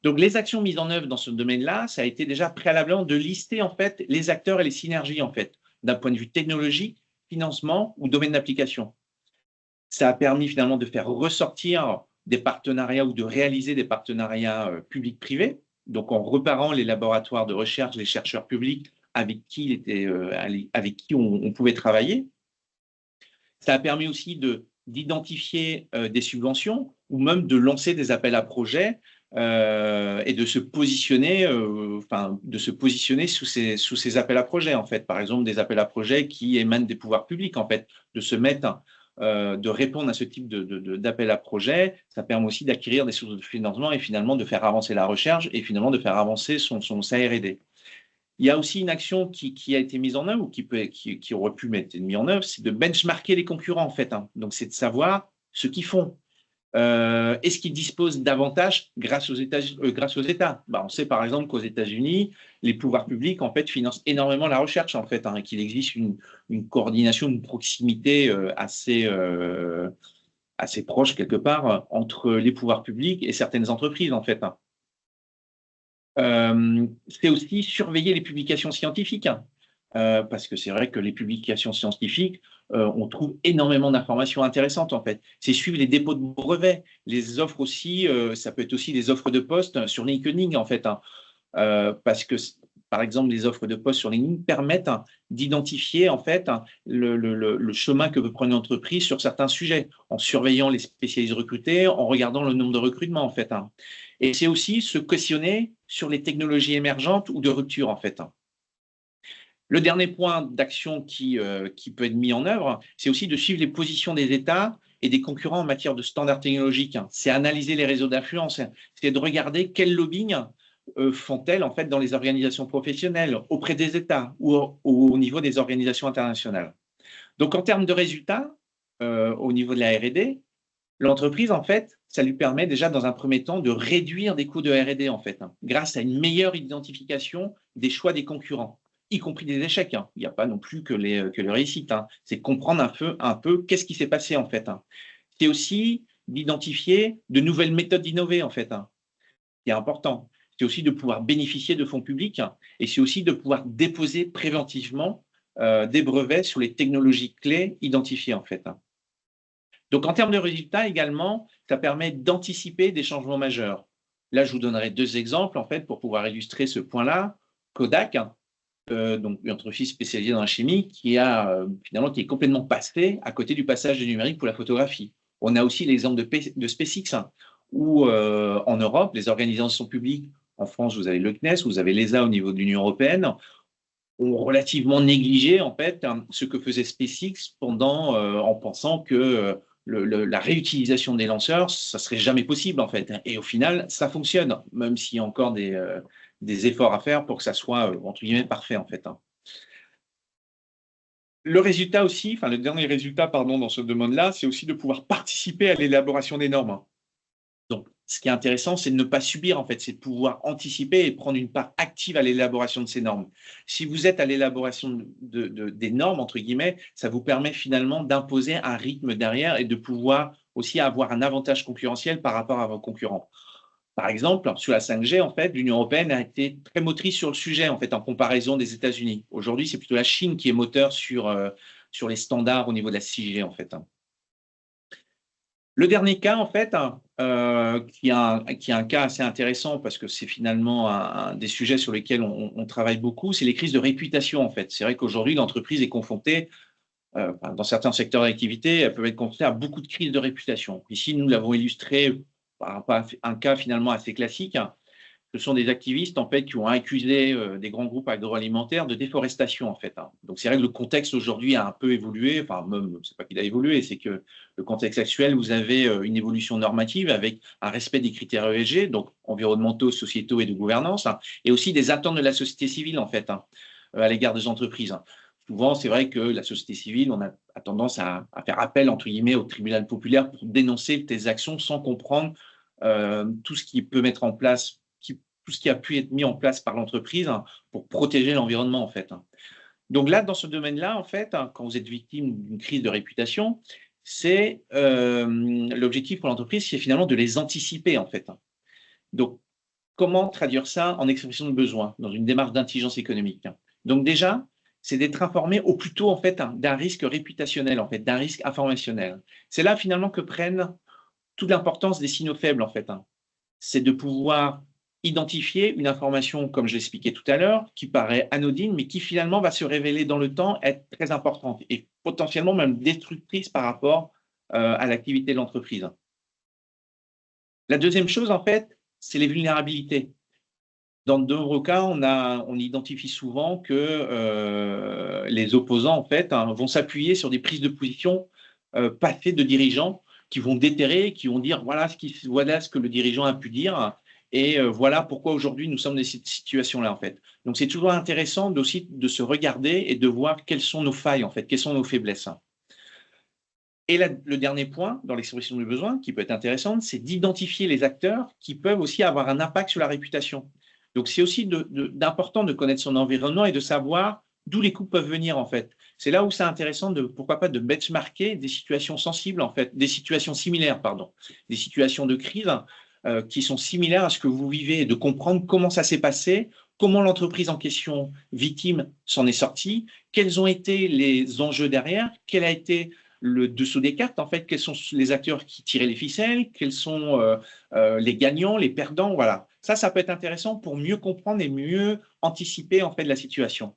Donc, les actions mises en œuvre dans ce domaine-là, ça a été déjà préalablement de lister en fait les acteurs et les synergies en fait, d'un point de vue technologique, financement ou domaine d'application. Ça a permis finalement de faire ressortir des partenariats ou de réaliser des partenariats publics-privés, donc en reparant les laboratoires de recherche, les chercheurs publics avec qui on pouvait travailler. Ça a permis aussi d'identifier des subventions ou même de lancer des appels à projets et de se positionner, sous ces appels à projets, en fait. Par exemple, des appels à projets qui émanent des pouvoirs publics, en fait, de répondre à ce type d'appel à projets. Ça permet aussi d'acquérir des sources de financement et finalement de faire avancer la recherche et finalement de faire avancer sa R&D. Il y a aussi une action qui a été mise en œuvre ou qui aurait pu être mise en œuvre, c'est de benchmarker les concurrents, en fait. Donc, c'est de savoir ce qu'ils font. Est-ce qu'ils disposent davantage grâce aux États? On sait par exemple qu'aux États-Unis, les pouvoirs publics en fait financent énormément la recherche en fait, et qu'il existe une coordination, une proximité assez proche quelque part entre les pouvoirs publics et certaines entreprises en fait. C'est aussi surveiller les publications scientifiques, parce que c'est vrai que les publications scientifiques, on trouve énormément d'informations intéressantes en fait. C'est suivre les dépôts de brevets, les offres aussi, ça peut être aussi des offres de poste sur LinkedIn en fait, parce que par exemple les offres de poste sur LinkedIn permettent d'identifier en fait le chemin que veut prendre une entreprise sur certains sujets, en surveillant les spécialistes recrutés, en regardant le nombre de recrutements en fait. Et c'est aussi se questionner sur les technologies émergentes ou de rupture en fait. Le dernier point d'action qui peut être mis en œuvre, c'est aussi de suivre les positions des États et des concurrents en matière de standards technologiques. C'est analyser les réseaux d'influence, c'est de regarder quel lobbying font-elles en fait dans les organisations professionnelles, auprès des États ou au niveau des organisations internationales. Donc en termes de résultats, au niveau de la R&D, L'entreprise, en fait, ça lui permet déjà, dans un premier temps, de réduire des coûts de R&D, en fait, grâce à une meilleure identification des choix des concurrents, y compris des échecs. Il n'y a pas non plus que les réussites. C'est comprendre un peu qu'est-ce qui s'est passé, en fait. C'est aussi d'identifier de nouvelles méthodes d'innover, en fait, qui est important. C'est aussi de pouvoir bénéficier de fonds publics et c'est aussi de pouvoir déposer préventivement des brevets sur les technologies clés identifiées, en fait. Donc, en termes de résultats également, ça permet d'anticiper des changements majeurs. Là, je vous donnerai deux exemples, en fait, pour pouvoir illustrer ce point-là. Kodak, donc une entreprise spécialisée dans la chimie, finalement, qui est complètement passée à côté du passage du numérique pour la photographie. On a aussi l'exemple de SpaceX, où en Europe, les organisations publiques, en France, vous avez le CNES, vous avez l'ESA au niveau de l'Union européenne, ont relativement négligé en fait ce que faisait SpaceX en pensant que la réutilisation des lanceurs, ça serait jamais possible en fait. Et au final, ça fonctionne, même s'il y a encore des efforts à faire pour que ça soit entre guillemets parfait en fait. Le résultat aussi, enfin le dernier résultat pardon dans ce domaine-là, c'est aussi de pouvoir participer à l'élaboration des normes. Donc, ce qui est intéressant, c'est de ne pas subir, en fait, c'est de pouvoir anticiper et prendre une part active à l'élaboration de ces normes. Si vous êtes à l'élaboration des normes, entre guillemets, ça vous permet finalement d'imposer un rythme derrière et de pouvoir aussi avoir un avantage concurrentiel par rapport à vos concurrents. Par exemple, sur la 5G, en fait, l'Union européenne a été très motrice sur le sujet, en fait, en comparaison des États-Unis. Aujourd'hui, c'est plutôt la Chine qui est moteur sur les standards au niveau de la 6G, en fait. Le dernier cas, en fait, qui est un cas assez intéressant parce que c'est finalement un des sujets sur lesquels on travaille beaucoup, c'est les crises de réputation, en fait. C'est vrai qu'aujourd'hui, l'entreprise est confrontée, dans certains secteurs d'activité, elle peut être confrontée à beaucoup de crises de réputation. Ici, nous l'avons illustré par rapport à un cas finalement assez classique. Ce sont des activistes en fait qui ont accusé des grands groupes agroalimentaires de déforestation en fait. Donc c'est vrai que le contexte aujourd'hui a un peu évolué, enfin même c'est pas qu'il a évolué, c'est que le contexte actuel, vous avez une évolution normative avec un respect des critères ESG, donc environnementaux, sociétaux et de gouvernance, et aussi des attentes de la société civile en fait à l'égard des entreprises. Souvent, c'est vrai que la société civile, on a tendance à faire appel entre guillemets au tribunal populaire pour dénoncer tes actions sans comprendre tout ce qui peut mettre en place tout ce qui a pu être mis en place par l'entreprise pour protéger l'environnement, en fait. Donc là, dans ce domaine-là, en fait, quand vous êtes victime d'une crise de réputation, c'est l'objectif pour l'entreprise, c'est finalement de les anticiper, en fait. Donc, comment traduire ça en expression de besoin dans une démarche d'intelligence économique? Donc déjà, c'est d'être informé au plus tôt, en fait, d'un risque réputationnel, en fait, d'un risque informationnel. C'est là, finalement, que prennent toute l'importance des signaux faibles, en fait. C'est de pouvoir identifier une information, comme je l'expliquais tout à l'heure, qui paraît anodine, mais qui finalement va se révéler dans le temps être très importante et potentiellement même destructrice par rapport à l'activité de l'entreprise. La deuxième chose, en fait, c'est les vulnérabilités. Dans de nombreux cas, on identifie souvent que les opposants, en fait, vont s'appuyer sur des prises de position passées de dirigeants qui vont déterrer, qui vont dire voilà ce que le dirigeant a pu dire et voilà pourquoi aujourd'hui nous sommes dans cette situation-là, en fait. Donc, c'est toujours intéressant aussi de se regarder et de voir quelles sont nos failles, en fait, quelles sont nos faiblesses. Et le dernier point dans l'expression du besoin, qui peut être intéressant, c'est d'identifier les acteurs qui peuvent aussi avoir un impact sur la réputation. Donc, c'est aussi d'important de connaître son environnement et de savoir d'où les coups peuvent venir, en fait. C'est là où c'est intéressant pourquoi pas, de benchmarker des situations sensibles, en fait, des situations similaires, pardon, des situations de crise qui sont similaires à ce que vous vivez et de comprendre comment ça s'est passé, comment l'entreprise en question, victime, s'en est sortie, quels ont été les enjeux derrière, quel a été le dessous des cartes, en fait, quels sont les acteurs qui tiraient les ficelles, quels sont les gagnants, les perdants, voilà. Ça peut être intéressant pour mieux comprendre et mieux anticiper, en fait, la situation.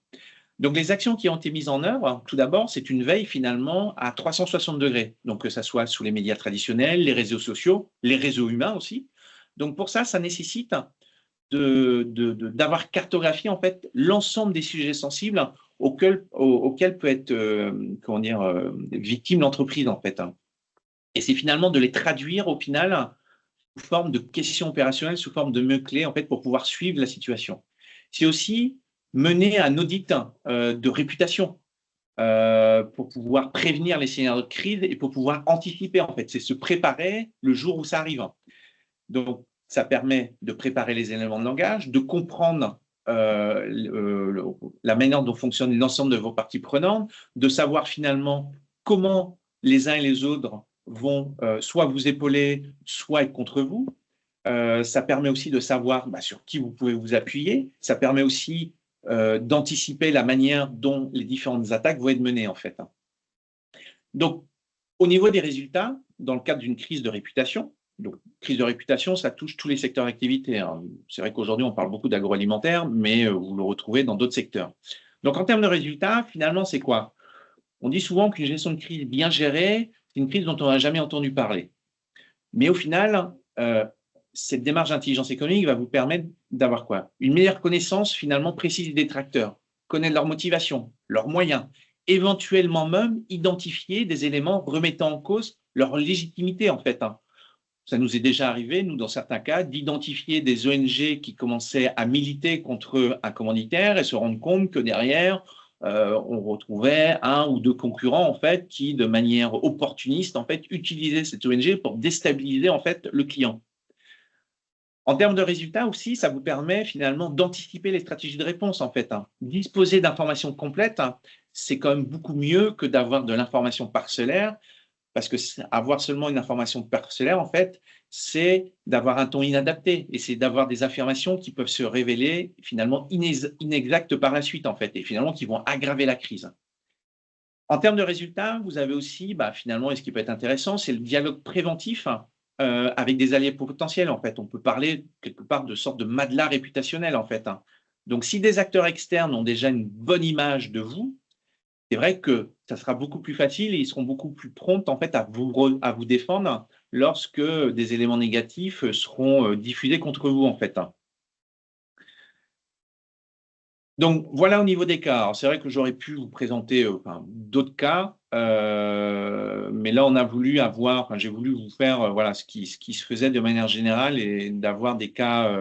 Donc, les actions qui ont été mises en œuvre, tout d'abord, c'est une veille finalement à 360 degrés. Donc, que ça soit sous les médias traditionnels, les réseaux sociaux, les réseaux humains aussi. Donc, pour ça, ça nécessite d'avoir cartographié en fait l'ensemble des sujets sensibles auxquels peut être victime l'entreprise en fait. Et c'est finalement de les traduire au final sous forme de questions opérationnelles, sous forme de mots-clés en fait pour pouvoir suivre la situation. C'est aussi mener un audit de réputation. pour pouvoir prévenir les scénarios de crise et pour pouvoir anticiper, en fait. C'est se préparer le jour où ça arrive. Donc, ça permet de préparer les éléments de langage, de comprendre la manière dont fonctionne l'ensemble de vos parties prenantes, de savoir finalement comment les uns et les autres vont soit vous épauler, soit être contre vous. Ça permet aussi de savoir sur qui vous pouvez vous appuyer. Ça permet aussi d'anticiper la manière dont les différentes attaques vont être menées, en fait. Donc, au niveau des résultats, dans le cadre d'une crise de réputation, donc crise de réputation, ça touche tous les secteurs d'activité. C'est vrai qu'aujourd'hui, on parle beaucoup d'agroalimentaire, mais vous le retrouvez dans d'autres secteurs. Donc, en termes de résultats, finalement, c'est quoi? On dit souvent qu'une gestion de crise bien gérée, c'est une crise dont on n'a jamais entendu parler. Mais au final, cette démarche d'intelligence économique va vous permettre d'avoir quoi? Une meilleure connaissance finalement précise des tracteurs, connaître leurs motivations, leurs moyens, éventuellement même identifier des éléments remettant en cause leur légitimité, en fait. Ça nous est déjà arrivé, nous, dans certains cas, d'identifier des ONG qui commençaient à militer contre un commanditaire et se rendre compte que derrière, on retrouvait un ou deux concurrents, en fait, qui, de manière opportuniste, en fait, utilisaient cette ONG pour déstabiliser, en fait, le client. En termes de résultats aussi, ça vous permet finalement d'anticiper les stratégies de réponse, en fait. Disposer d'informations complètes, c'est quand même beaucoup mieux que d'avoir de l'information parcellaire, parce que avoir seulement une information parcellaire, en fait, c'est d'avoir un ton inadapté et c'est d'avoir des affirmations qui peuvent se révéler finalement inexactes par la suite, en fait, et finalement qui vont aggraver la crise. En termes de résultats, vous avez aussi, finalement, et ce qui peut être intéressant, c'est le dialogue préventif avec des alliés potentiels, en fait. On peut parler quelque part de sorte de matelas réputationnel, en fait. Donc, si des acteurs externes ont déjà une bonne image de vous, c'est vrai que ça sera beaucoup plus facile et ils seront beaucoup plus prompts, en fait, à vous défendre lorsque des éléments négatifs seront diffusés contre vous, en fait. Donc, voilà au niveau des cas. C'est vrai que j'aurais pu vous présenter d'autres cas, mais là, on a voulu avoir, j'ai voulu vous faire voilà, ce qui se faisait de manière générale et d'avoir des cas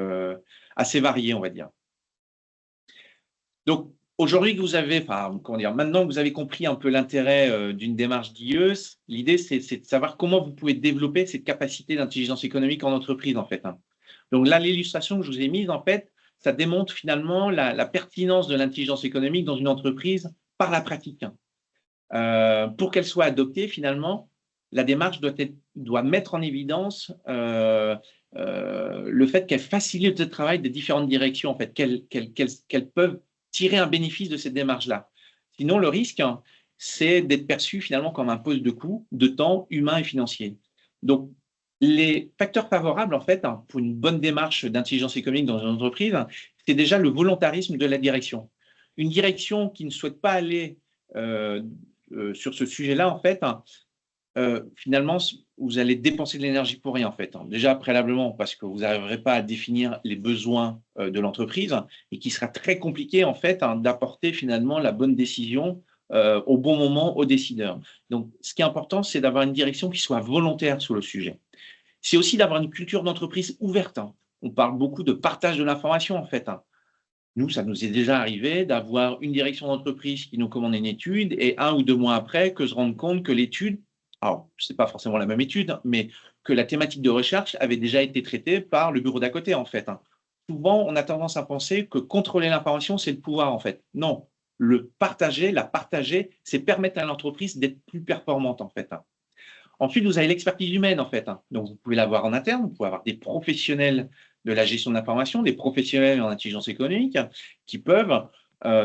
assez variés, on va dire. Donc, aujourd'hui que vous avez, comment dire, maintenant que vous avez compris un peu l'intérêt d'une démarche d'IE, l'idée, c'est de savoir comment vous pouvez développer cette capacité d'intelligence économique en entreprise, en fait. Donc là, l'illustration que je vous ai mise, en fait, ça démontre finalement la pertinence de l'intelligence économique dans une entreprise par la pratique. Pour qu'elle soit adoptée, finalement, la démarche doit mettre en évidence le fait qu'elle facilite le travail des différentes directions, en fait, qu'elles peuvent tirer un bénéfice de cette démarche-là. Sinon, le risque, c'est d'être perçu finalement comme un poste de coût, de temps humain et financier. Donc, les facteurs favorables, en fait, pour une bonne démarche d'intelligence économique dans une entreprise, c'est déjà le volontarisme de la direction. Une direction qui ne souhaite pas aller sur ce sujet-là, en fait, finalement, vous allez dépenser de l'énergie pour rien, en fait. Déjà, préalablement, parce que vous n'arriverez pas à définir les besoins de l'entreprise et qu'il sera très compliqué, en fait, d'apporter finalement la bonne décision au bon moment aux décideurs. Donc, ce qui est important, c'est d'avoir une direction qui soit volontaire sur le sujet. C'est aussi d'avoir une culture d'entreprise ouverte. On parle beaucoup de partage de l'information, en fait. Nous, ça nous est déjà arrivé d'avoir une direction d'entreprise qui nous commande une étude et 1 ou 2 mois après, que se rendre compte que l'étude, alors ce n'est pas forcément la même étude, mais que la thématique de recherche avait déjà été traitée par le bureau d'à côté, en fait. Souvent, on a tendance à penser que contrôler l'information, c'est le pouvoir, en fait. Non, la partager, c'est permettre à l'entreprise d'être plus performante, en fait. Ensuite, vous avez l'expertise humaine, en fait. Donc, vous pouvez l'avoir en interne, vous pouvez avoir des professionnels de la gestion de l'information, des professionnels en intelligence économique qui peuvent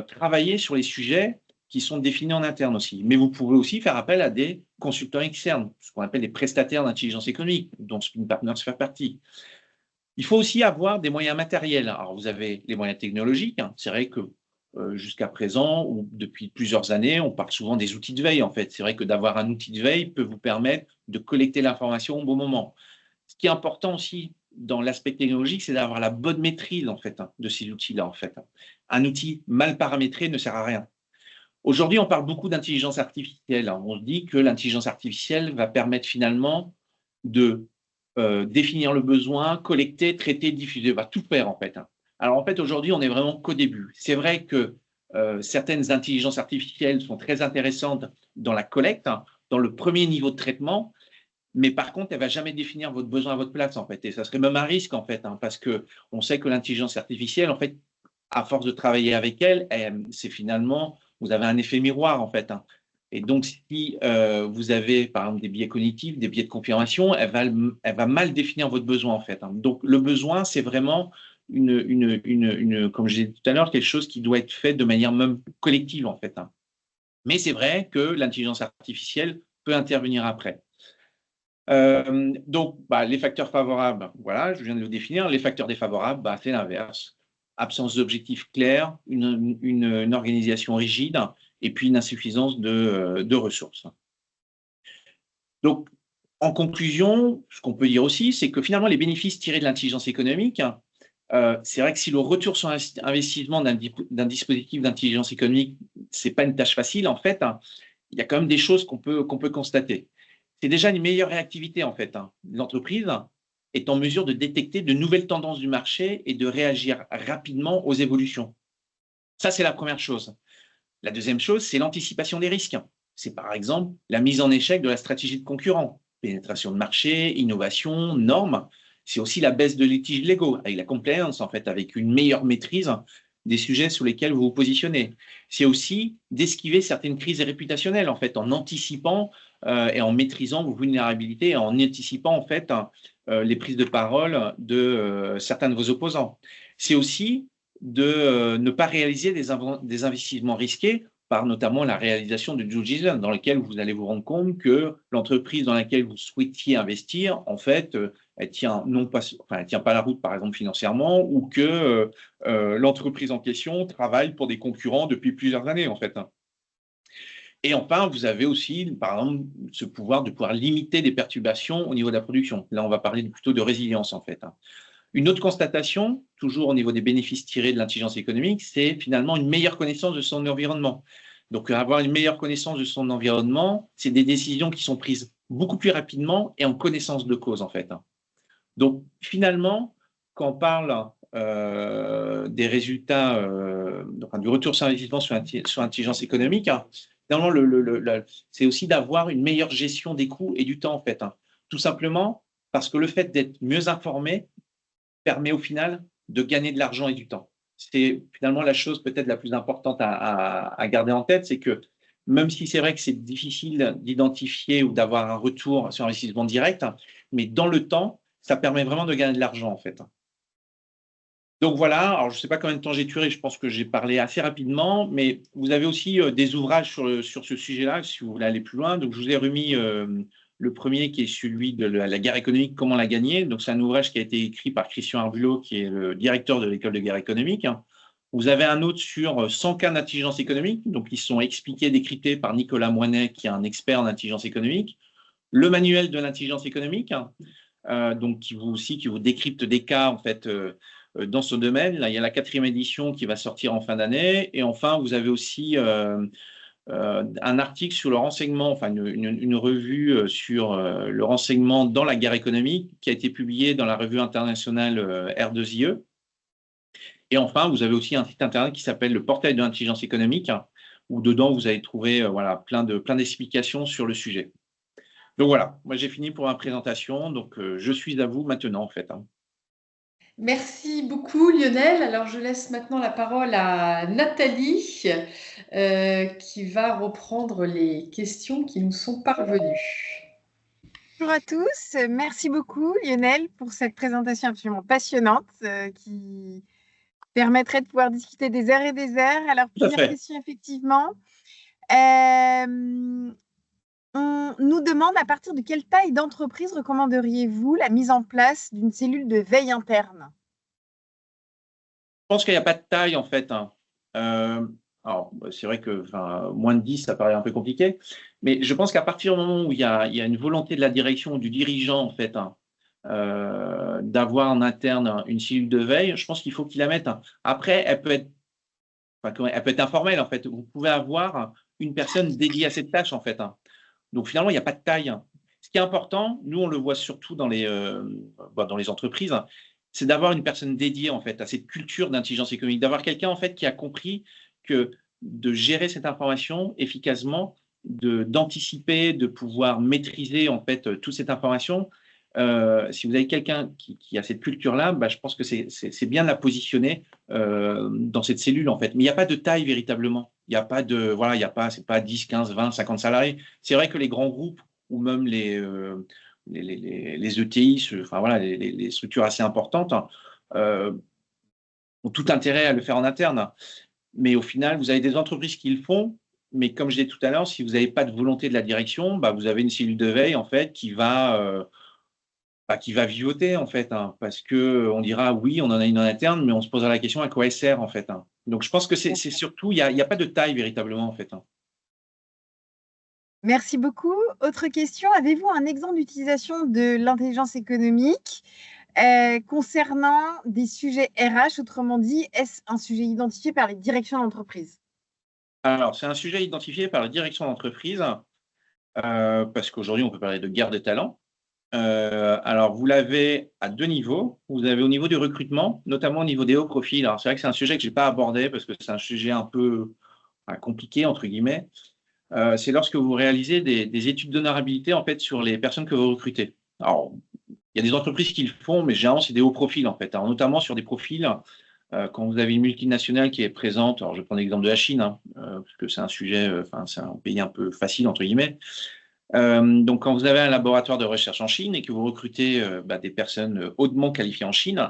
travailler sur les sujets qui sont définis en interne aussi. Mais vous pouvez aussi faire appel à des consultants externes, ce qu'on appelle des prestataires d'intelligence économique, dont Spin Partners fait partie. Il faut aussi avoir des moyens matériels. Alors, vous avez les moyens technologiques. C'est vrai que jusqu'à présent, ou depuis plusieurs années, on parle souvent des outils de veille, en fait. C'est vrai que d'avoir un outil de veille peut vous permettre de collecter l'information au bon moment. Ce qui est important aussi dans l'aspect technologique, c'est d'avoir la bonne maîtrise, en fait, de ces outils-là, en fait. Un outil mal paramétré ne sert à rien. Aujourd'hui, on parle beaucoup d'intelligence artificielle. On se dit que l'intelligence artificielle va permettre finalement de définir le besoin, collecter, traiter, diffuser, va tout faire, en fait. Alors, en fait, aujourd'hui, on est vraiment qu'au début. C'est vrai que certaines intelligences artificielles sont très intéressantes dans la collecte, dans le premier niveau de traitement, mais par contre, elle ne va jamais définir votre besoin à votre place, en fait. Et ça serait même un risque, en fait, parce qu'on sait que l'intelligence artificielle, en fait, à force de travailler avec elle, c'est finalement, vous avez un effet miroir, en fait. Et donc, si vous avez, par exemple, des biais cognitifs, des biais de confirmation, elle va mal définir votre besoin, en fait. Donc, le besoin, c'est vraiment comme j'ai dit tout à l'heure, quelque chose qui doit être fait de manière même collective, en fait. Mais c'est vrai que l'intelligence artificielle peut intervenir après. Donc, les facteurs favorables, voilà, je viens de le définir. Les facteurs défavorables, c'est l'inverse. Absence d'objectifs clairs, une organisation rigide et puis une insuffisance de ressources. Donc, en conclusion, ce qu'on peut dire aussi, c'est que finalement, les bénéfices tirés de l'intelligence économique, c'est vrai que si le retour sur investissement d'un dispositif d'intelligence économique, ce n'est pas une tâche facile, en fait, il y a quand même des choses qu'on peut constater. C'est déjà une meilleure réactivité, en fait. L'entreprise est en mesure de détecter de nouvelles tendances du marché et de réagir rapidement aux évolutions. Ça, c'est la première chose. La deuxième chose, c'est l'anticipation des risques. C'est par exemple la mise en échec de la stratégie de concurrent, pénétration de marché, innovation, normes. C'est aussi la baisse de litiges légaux, avec la compliance, en fait, avec une meilleure maîtrise des sujets sur lesquels vous vous positionnez. C'est aussi d'esquiver certaines crises réputationnelles, en fait, en anticipant et en maîtrisant vos vulnérabilités, et en anticipant, en fait, les prises de parole de certains de vos opposants. C'est aussi de ne pas réaliser des investissements risqués par notamment la réalisation de due diligence, dans lequel vous allez vous rendre compte que l'entreprise dans laquelle vous souhaitiez investir, en fait, elle tient pas la route, par exemple, financièrement, ou que l'entreprise en question travaille pour des concurrents depuis plusieurs années, en fait. Et enfin, vous avez aussi, par exemple, ce pouvoir de pouvoir limiter des perturbations au niveau de la production. Là, on va parler plutôt de résilience, en fait. Une autre constatation, toujours au niveau des bénéfices tirés de l'intelligence économique, c'est finalement une meilleure connaissance de son environnement. Donc, avoir une meilleure connaissance de son environnement, c'est des décisions qui sont prises beaucoup plus rapidement et en connaissance de cause, en fait. Donc, finalement, quand on parle des résultats, du retour sur investissement sur l'intelligence économique, finalement, c'est aussi d'avoir une meilleure gestion des coûts et du temps, en fait. Tout simplement parce que le fait d'être mieux informé permet au final de gagner de l'argent et du temps. C'est finalement la chose peut-être la plus importante à garder en tête, c'est que même si c'est vrai que c'est difficile d'identifier ou d'avoir un retour sur investissement direct, mais dans le temps, ça permet vraiment de gagner de l'argent, en fait. Donc voilà, alors je ne sais pas combien de temps j'ai duré, je pense que j'ai parlé assez rapidement, mais vous avez aussi des ouvrages sur ce sujet-là, si vous voulez aller plus loin. Donc je vous ai remis le premier qui est celui de la guerre économique, comment la gagner. Donc c'est un ouvrage qui a été écrit par Christian Arbulot, qui est le directeur de l'école de guerre économique. Vous avez un autre sur 100 cas d'intelligence économique, donc ils sont expliqués, décryptés par Nicolas Moinet, qui est un expert en intelligence économique. Le manuel de l'intelligence économique, donc qui vous décrypte des cas, en fait, dans ce domaine. Là, il y a la 4e édition qui va sortir en fin d'année. Et enfin, vous avez aussi un article sur le renseignement, enfin une revue sur le renseignement dans la guerre économique qui a été publiée dans la revue internationale R2IE. Et enfin, vous avez aussi un site internet qui s'appelle le portail de l'intelligence économique, où dedans, vous allez trouver plein d'explications sur le sujet. Donc voilà, moi j'ai fini pour ma présentation. Donc je suis à vous maintenant, en fait. Merci beaucoup Lionel. Alors je laisse maintenant la parole à Nathalie qui va reprendre les questions qui nous sont parvenues. Bonjour à tous, merci beaucoup Lionel pour cette présentation absolument passionnante qui permettrait de pouvoir discuter des heures et des heures. Alors première question effectivement, on nous demande à partir de quelle taille d'entreprise recommanderiez-vous la mise en place d'une cellule de veille interne? Je pense qu'il n'y a pas de taille, en fait. Alors, c'est vrai que moins de 10, ça paraît un peu compliqué, mais je pense qu'à partir du moment où il y a une volonté de la direction ou du dirigeant, en fait, d'avoir en interne une cellule de veille, je pense qu'il faut qu'il la mette. Après, elle peut être informelle, en fait. Vous pouvez avoir une personne dédiée à cette tâche, en fait. Donc, finalement, il n'y a pas de taille. Ce qui est important, nous, on le voit surtout dans les entreprises, c'est d'avoir une personne dédiée, en fait, à cette culture d'intelligence économique, d'avoir quelqu'un, en fait, qui a compris que de gérer cette information efficacement, d'anticiper, de pouvoir maîtriser en fait toute cette information. Si vous avez quelqu'un qui a cette culture-là, je pense que c'est bien de la positionner dans cette cellule en fait. Mais il n'y a pas de taille véritablement. Il n'y a pas de, voilà, il n'y a pas, c'est pas 10, 15, 20, 50 salariés. C'est vrai que les grands groupes ou même les ETI, enfin voilà, les structures assez importantes ont tout intérêt à le faire en interne. Mais au final, vous avez des entreprises qui le font, mais comme je disais tout à l'heure, si vous n'avez pas de volonté de la direction, vous avez une cellule de veille en fait qui va vivoter en fait, parce que on dira oui, on en a une en interne, mais on se posera la question à quoi elle sert en fait. Donc je pense que c'est surtout, il y a pas de taille véritablement en fait. Merci beaucoup. Autre question, avez-vous un exemple d'utilisation de l'intelligence économique concernant des sujets RH? Autrement dit, est-ce un sujet identifié par les directions d'entreprise? Alors, c'est un sujet identifié par la direction d'entreprise, parce qu'aujourd'hui, on peut parler de guerre des talents. Alors, vous l'avez à 2 niveaux. Vous avez au niveau du recrutement, notamment au niveau des hauts profils. Alors, c'est vrai que c'est un sujet que je n'ai pas abordé parce que c'est un sujet un peu compliqué, entre guillemets. C'est lorsque vous réalisez des études d'honorabilité en fait, sur les personnes que vous recrutez. Alors, il y a des entreprises qui le font, mais généralement, c'est des hauts profils, en fait. Alors, notamment sur des profils, quand vous avez une multinationale qui est présente, alors je prends l'exemple de la Chine, parce que c'est un sujet, c'est un pays un peu facile, entre guillemets. Donc, quand vous avez un laboratoire de recherche en Chine et que vous recrutez des personnes hautement qualifiées en Chine,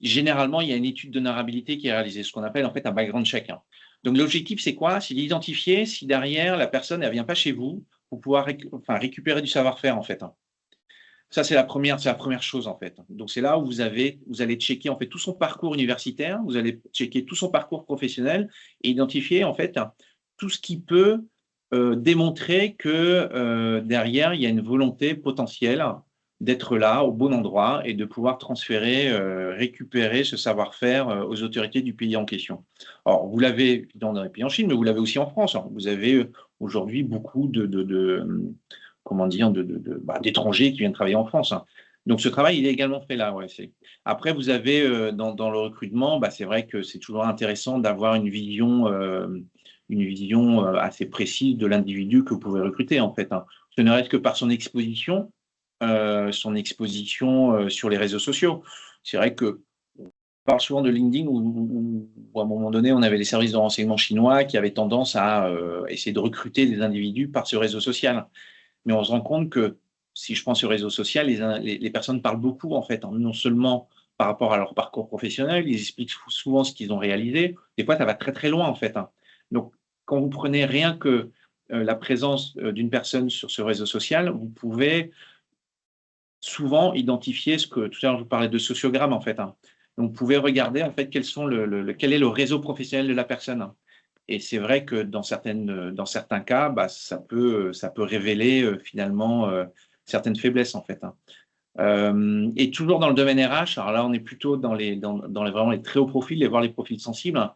généralement, il y a une étude d'honorabilité qui est réalisée, ce qu'on appelle en fait un background check. Donc, l'objectif, c'est quoi? C'est d'identifier si derrière, la personne, elle ne vient pas chez vous pour pouvoir récupérer du savoir-faire, en fait. Ça, c'est la première chose, en fait. Donc, c'est là où vous allez checker, en fait, tout son parcours universitaire, vous allez checker tout son parcours professionnel et identifier, en fait, tout ce qui peut démontrer que derrière, il y a une volonté potentielle d'être là, au bon endroit, et de pouvoir transférer, récupérer ce savoir-faire aux autorités du pays en question. Alors, vous l'avez dans les pays en Chine, mais vous l'avez aussi en France. Vous avez aujourd'hui beaucoup d'étrangers qui viennent travailler en France. Donc, ce travail, il est également fait là. Ouais, après, vous avez dans le recrutement, c'est vrai que c'est toujours intéressant d'avoir une vision assez précise de l'individu que vous pouvez recruter, en fait. Ce ne reste que par son exposition sur les réseaux sociaux. C'est vrai que on parle souvent de LinkedIn où à un moment donné, on avait les services de renseignement chinois qui avaient tendance à essayer de recruter des individus par ce réseau social. Mais on se rend compte que si je prends ce réseau social, les personnes parlent beaucoup, en fait, non seulement par rapport à leur parcours professionnel, ils expliquent souvent ce qu'ils ont réalisé. Des fois, ça va très, très loin, en fait. Donc, quand vous prenez rien que la présence d'une personne sur ce réseau social, vous pouvez souvent identifier ce que tout à l'heure je vous parlais de sociogramme en fait. Donc vous pouvez regarder en fait quel est le réseau professionnel de la personne. Et c'est vrai que dans certains cas, ça peut révéler finalement certaines faiblesses en fait. Et toujours dans le domaine RH, alors là on est plutôt dans vraiment les très hauts profils, voire les profils sensibles,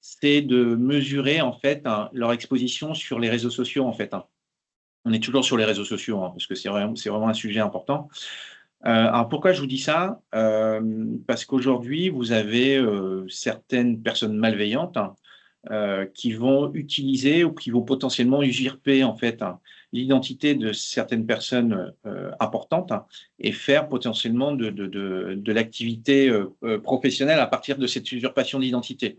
c'est de mesurer en fait leur exposition sur les réseaux sociaux en fait. On est toujours sur les réseaux sociaux, parce que c'est vraiment un sujet important. Alors, pourquoi je vous dis ça? Parce qu'aujourd'hui, vous avez certaines personnes malveillantes qui vont utiliser ou qui vont potentiellement usurper en fait l'identité de certaines personnes importantes et faire potentiellement de l'activité professionnelle à partir de cette usurpation d'identité.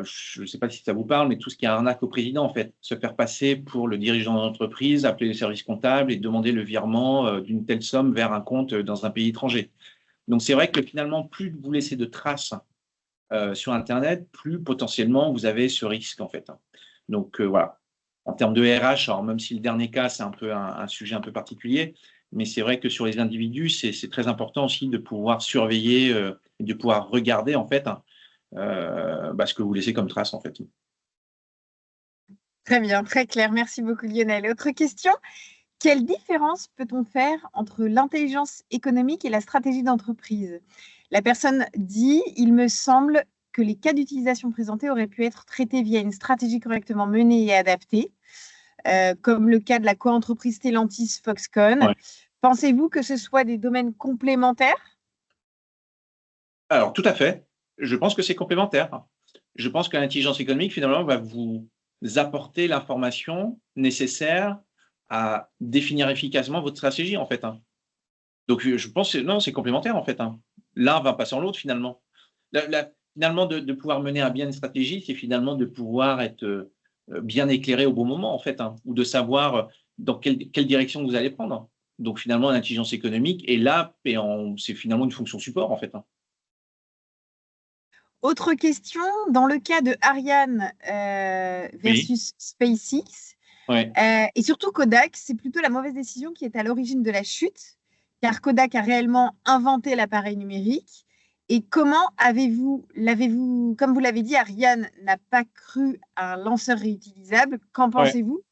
Je ne sais pas si ça vous parle, mais tout ce qui est arnaque au président, en fait, se faire passer pour le dirigeant d'entreprise, appeler le service comptable et demander le virement d'une telle somme vers un compte dans un pays étranger. Donc, c'est vrai que finalement, plus vous laissez de traces sur Internet, plus potentiellement vous avez ce risque, en fait. Donc, voilà. En termes de RH, alors même si le dernier cas, c'est un peu un sujet un peu particulier, mais c'est vrai que sur les individus, c'est très important aussi de pouvoir surveiller et de pouvoir regarder, en fait, ce que vous laissez comme trace en fait. Très bien, très clair. Merci beaucoup Lionel. Autre question, quelle différence peut-on faire entre l'intelligence économique et la stratégie d'entreprise? La personne dit, il me semble que les cas d'utilisation présentés auraient pu être traités via une stratégie correctement menée et adaptée, comme le cas de la coentreprise Stellantis-Foxconn. Ouais. Pensez-vous que ce soit des domaines complémentaires? Alors, tout à fait. Je pense que c'est complémentaire. je pense que l'intelligence économique, finalement, va vous apporter l'information nécessaire à définir efficacement votre stratégie, en fait. Donc, je pense que non, c'est complémentaire, en fait. L'un va pas sans l'autre, finalement. Finalement, de pouvoir mener à bien une stratégie, c'est finalement de pouvoir être bien éclairé au bon moment, en fait, ou de savoir dans quelle direction vous allez prendre. Donc, finalement, l'intelligence économique est là, et c'est finalement une fonction support, en fait. Autre question, dans le cas de Ariane Oui, versus SpaceX, ouais. et surtout Kodak, c'est plutôt la mauvaise décision qui est à l'origine de la chute, car Kodak a réellement inventé l'appareil numérique. Et comment l'avez-vous, comme vous l'avez dit, Ariane n'a pas cru à un lanceur réutilisable. Qu'en Ouais. pensez-vous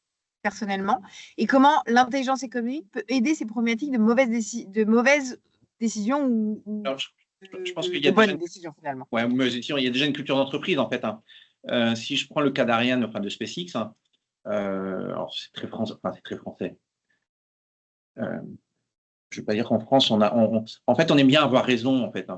personnellement? Et comment l'intelligence économique peut aider ces problématiques de mauvaises décisions ou Alors, je pense qu'il y de a déjà bonnes décisions finalement? ouais, il y a déjà une culture d'entreprise, en fait. Si je prends le cas d'Ariane, enfin de SpaceX, alors c'est très français, enfin c'est très français. Euh, je ne veux pas dire qu'en France, en fait, on aime bien avoir raison, en fait.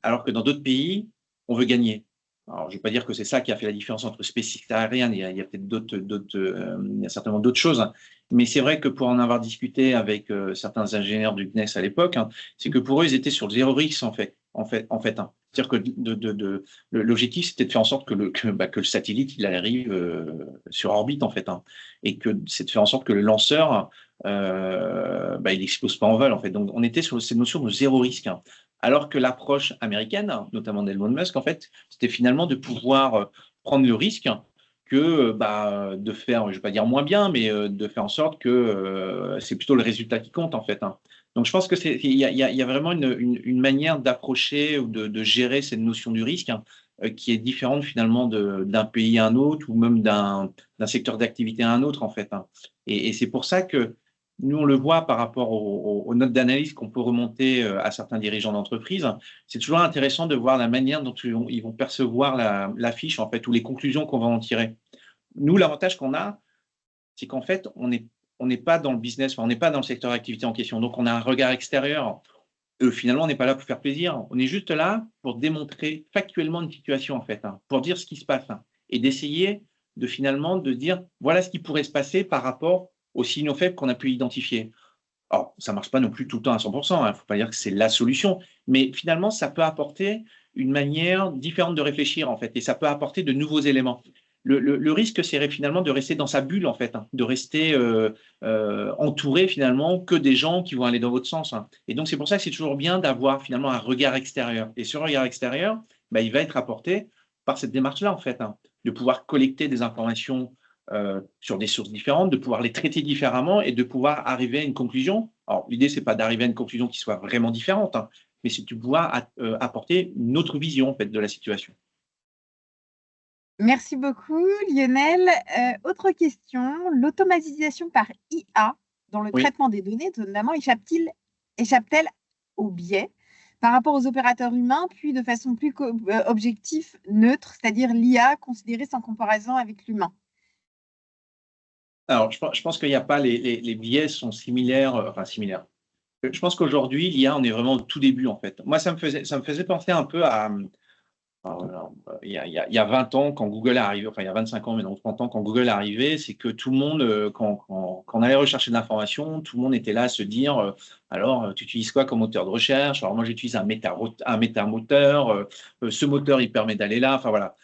Alors que dans d'autres pays, on veut gagner. Alors, je ne vais pas dire que c'est ça qui a fait la différence entre SpaceX et Ariane. Il y a peut-être il y a certainement d'autres choses. Mais c'est vrai que pour en avoir discuté avec certains ingénieurs du CNES à l'époque, c'est que pour eux, ils étaient sur le zéro risque, en fait. C'est-à-dire que l'objectif, c'était de faire en sorte que le satellite il arrive sur orbite, en fait. Et que c'est de faire en sorte que le lanceur, il n'explose pas en vol, en fait. Donc, on était sur cette notion de zéro risque. Alors que l'approche américaine, notamment d'Elon Musk, en fait, c'était finalement de pouvoir prendre le risque que de faire, je ne vais pas dire moins bien, mais de faire en sorte que c'est plutôt le résultat qui compte, en fait. Donc, je pense que il y a vraiment une manière d'approcher ou de gérer cette notion du risque qui est différente finalement d'un pays à un autre ou même d'un secteur d'activité à un autre, en fait. Et c'est pour ça que nous, on le voit par rapport aux notes d'analyse qu'on peut remonter à certains dirigeants d'entreprise. C'est toujours intéressant de voir la manière dont ils vont percevoir la fiche, en fait, ou les conclusions qu'on va en tirer. Nous, l'avantage qu'on a, c'est qu'en fait, on n'est pas dans le business, on n'est pas dans le secteur d'activité en question. Donc, on a un regard extérieur. Finalement, on n'est pas là pour faire plaisir. On est juste là pour démontrer factuellement une situation, en fait, pour dire ce qui se passe et d'essayer de dire voilà ce qui pourrait se passer par rapport aux signaux faibles qu'on a pu identifier. Alors, ça ne marche pas non plus tout le temps à 100%, il ne faut pas dire que c'est la solution, mais finalement, ça peut apporter une manière différente de réfléchir, en fait, et ça peut apporter de nouveaux éléments. Le risque, c'est finalement de rester dans sa bulle, en fait, de rester entouré finalement que des gens qui vont aller dans votre sens. Et donc, c'est pour ça que c'est toujours bien d'avoir finalement un regard extérieur. Et ce regard extérieur, il va être apporté par cette démarche-là, en fait, de pouvoir collecter des informations sur des sources différentes, de pouvoir les traiter différemment et de pouvoir arriver à une conclusion. Alors, l'idée, ce n'est pas d'arriver à une conclusion qui soit vraiment différente, mais c'est de pouvoir apporter une autre vision en fait, de la situation. Merci beaucoup, Lionel. Autre question, l'automatisation par IA dans le Oui. traitement des données, notamment, échappe-t-elle au biais par rapport aux opérateurs humains, puis de façon plus objective, neutre, c'est-à-dire l'IA considérée sans comparaison avec l'humain? Alors, je pense qu'il n'y a pas les biais sont similaires, enfin similaires. Je pense qu'aujourd'hui, l'IA, on est vraiment au tout début en fait. Moi, ça me faisait penser un peu à, alors, il y a 20 ans, quand Google est arrivé, enfin il y a 25 ans, mais dans 30 ans, quand Google est arrivé, c'est que tout le monde, quand on allait rechercher de l'information, tout le monde était là à se dire alors, tu utilises quoi comme moteur de recherche? Alors, moi, j'utilise un métamoteur, ce moteur, il permet d'aller là. Enfin, voilà.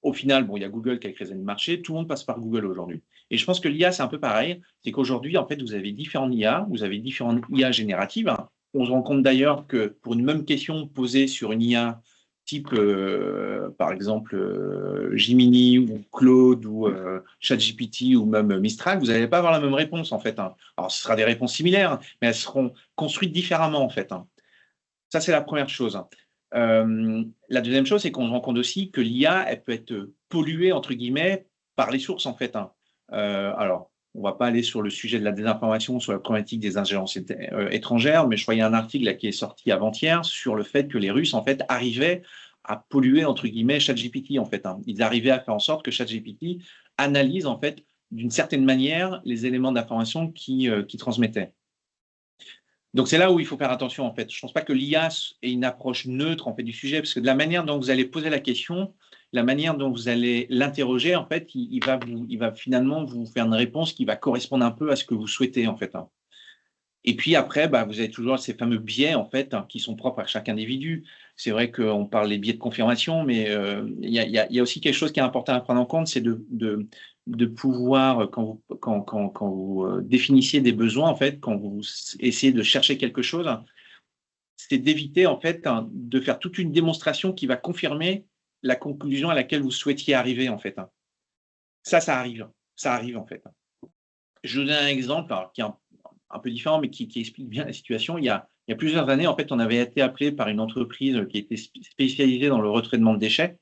Au final, bon, il y a Google qui a créé le marché, tout le monde passe par Google aujourd'hui. Et je pense que l'IA, c'est un peu pareil. C'est qu'aujourd'hui, en fait, vous avez différentes IA, vous avez différentes IA génératives. On se rend compte d'ailleurs que pour une même question posée sur une IA type, par exemple, Gemini ou Claude ou ChatGPT ou même Mistral, vous n'allez pas avoir la même réponse, en fait. Alors, ce sera des réponses similaires, mais elles seront construites différemment, en fait. Ça, c'est la première chose. La deuxième chose, c'est qu'on se rend compte aussi que l'IA, elle peut être polluée, entre guillemets, par les sources, en fait. Alors, on ne va pas aller sur le sujet de la désinformation, sur la problématique des ingérences étrangères, mais je croyais un article là, qui est sorti avant-hier sur le fait que les Russes, en fait, arrivaient à polluer, entre guillemets, ChatGPT, en fait. Ils arrivaient à faire en sorte que ChatGPT analyse, en fait, d'une certaine manière, les éléments d'information qui transmettaient. Donc, c'est là où il faut faire attention, en fait. Je ne pense pas que l'IA ait une approche neutre, en fait, du sujet, parce que de la manière dont vous allez poser la question la manière dont vous allez l'interroger, en fait, il va finalement vous faire une réponse qui va correspondre un peu à ce que vous souhaitez, en fait. Et puis après, vous avez toujours ces fameux biais, en fait, qui sont propres à chaque individu. C'est vrai qu'on parle des biais de confirmation, mais il y a aussi quelque chose qui est important à prendre en compte, c'est de pouvoir, quand vous définissiez des besoins, en fait, quand vous essayez de chercher quelque chose, c'est d'éviter, en fait, de faire toute une démonstration qui va confirmer la conclusion à laquelle vous souhaitiez arriver, en fait. Ça arrive. Ça arrive, en fait. Je vous donne un exemple qui est un peu différent, mais qui explique bien la situation. Il y a plusieurs années, en fait, on avait été appelé par une entreprise qui était spécialisée dans le retraitement de déchets.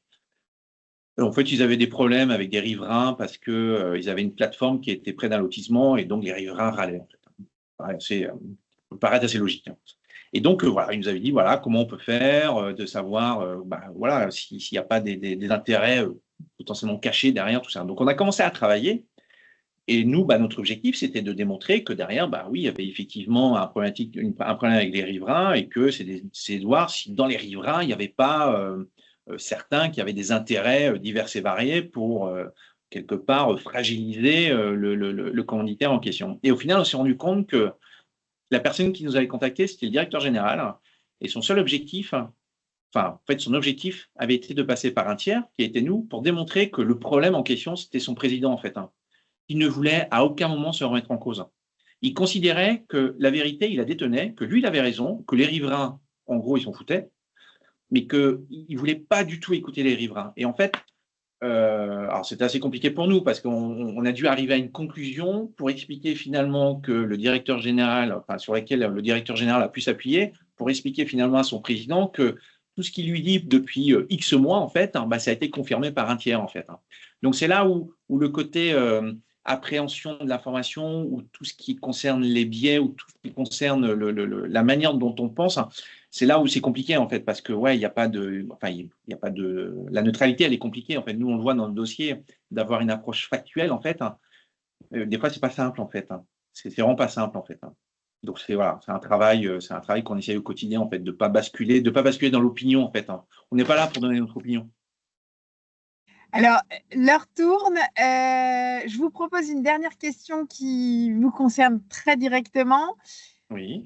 En fait, ils avaient des problèmes avec des riverains parce qu'ils avaient une plateforme qui était près d'un lotissement et donc les riverains râlaient. En fait. Ça peut paraître assez logique. Et donc, voilà, ils nous avaient dit voilà, comment on peut faire, de savoir voilà, s'il n'y a pas des intérêts potentiellement cachés derrière tout ça. Donc, on a commencé à travailler. Et nous, notre objectif, c'était de démontrer que derrière, oui, il y avait effectivement un problème avec les riverains et que c'est de voir si dans les riverains, il n'y avait pas certains qui avaient des intérêts divers et variés pour, quelque part, fragiliser le commanditaire en question. Et au final, on s'est rendu compte que la personne qui nous avait contacté, c'était le directeur général. Et son seul objectif, en fait, son objectif avait été de passer par un tiers, qui était nous, pour démontrer que le problème en question, c'était son président, en fait. Il ne voulait à aucun moment se remettre en cause. Il considérait que la vérité, il la détenait, que lui, il avait raison, que les riverains, en gros, ils s'en foutaient, mais qu'il ne voulait pas du tout écouter les riverains. Et en fait, alors c'était assez compliqué pour nous parce qu'on a dû arriver à une conclusion pour expliquer finalement que le directeur général, sur laquelle le directeur général a pu s'appuyer, pour expliquer finalement à son président que tout ce qu'il lui dit depuis X mois, en fait, ça a été confirmé par un tiers, en fait. Donc c'est là où le côté appréhension de l'information ou tout ce qui concerne les biais ou tout ce qui concerne la manière dont on pense, c'est là où c'est compliqué, en fait, parce que, il n'y a pas de, la neutralité, elle est compliquée, en fait. Nous, on le voit dans le dossier, d'avoir une approche factuelle, en fait. Des fois, c'est pas simple, en fait. C'est vraiment pas simple, en fait. Donc, c'est un travail qu'on essaye au quotidien, en fait, de pas basculer dans l'opinion, en fait. On n'est pas là pour donner notre opinion. Alors, l'heure tourne. Je vous propose une dernière question qui vous concerne très directement. Oui.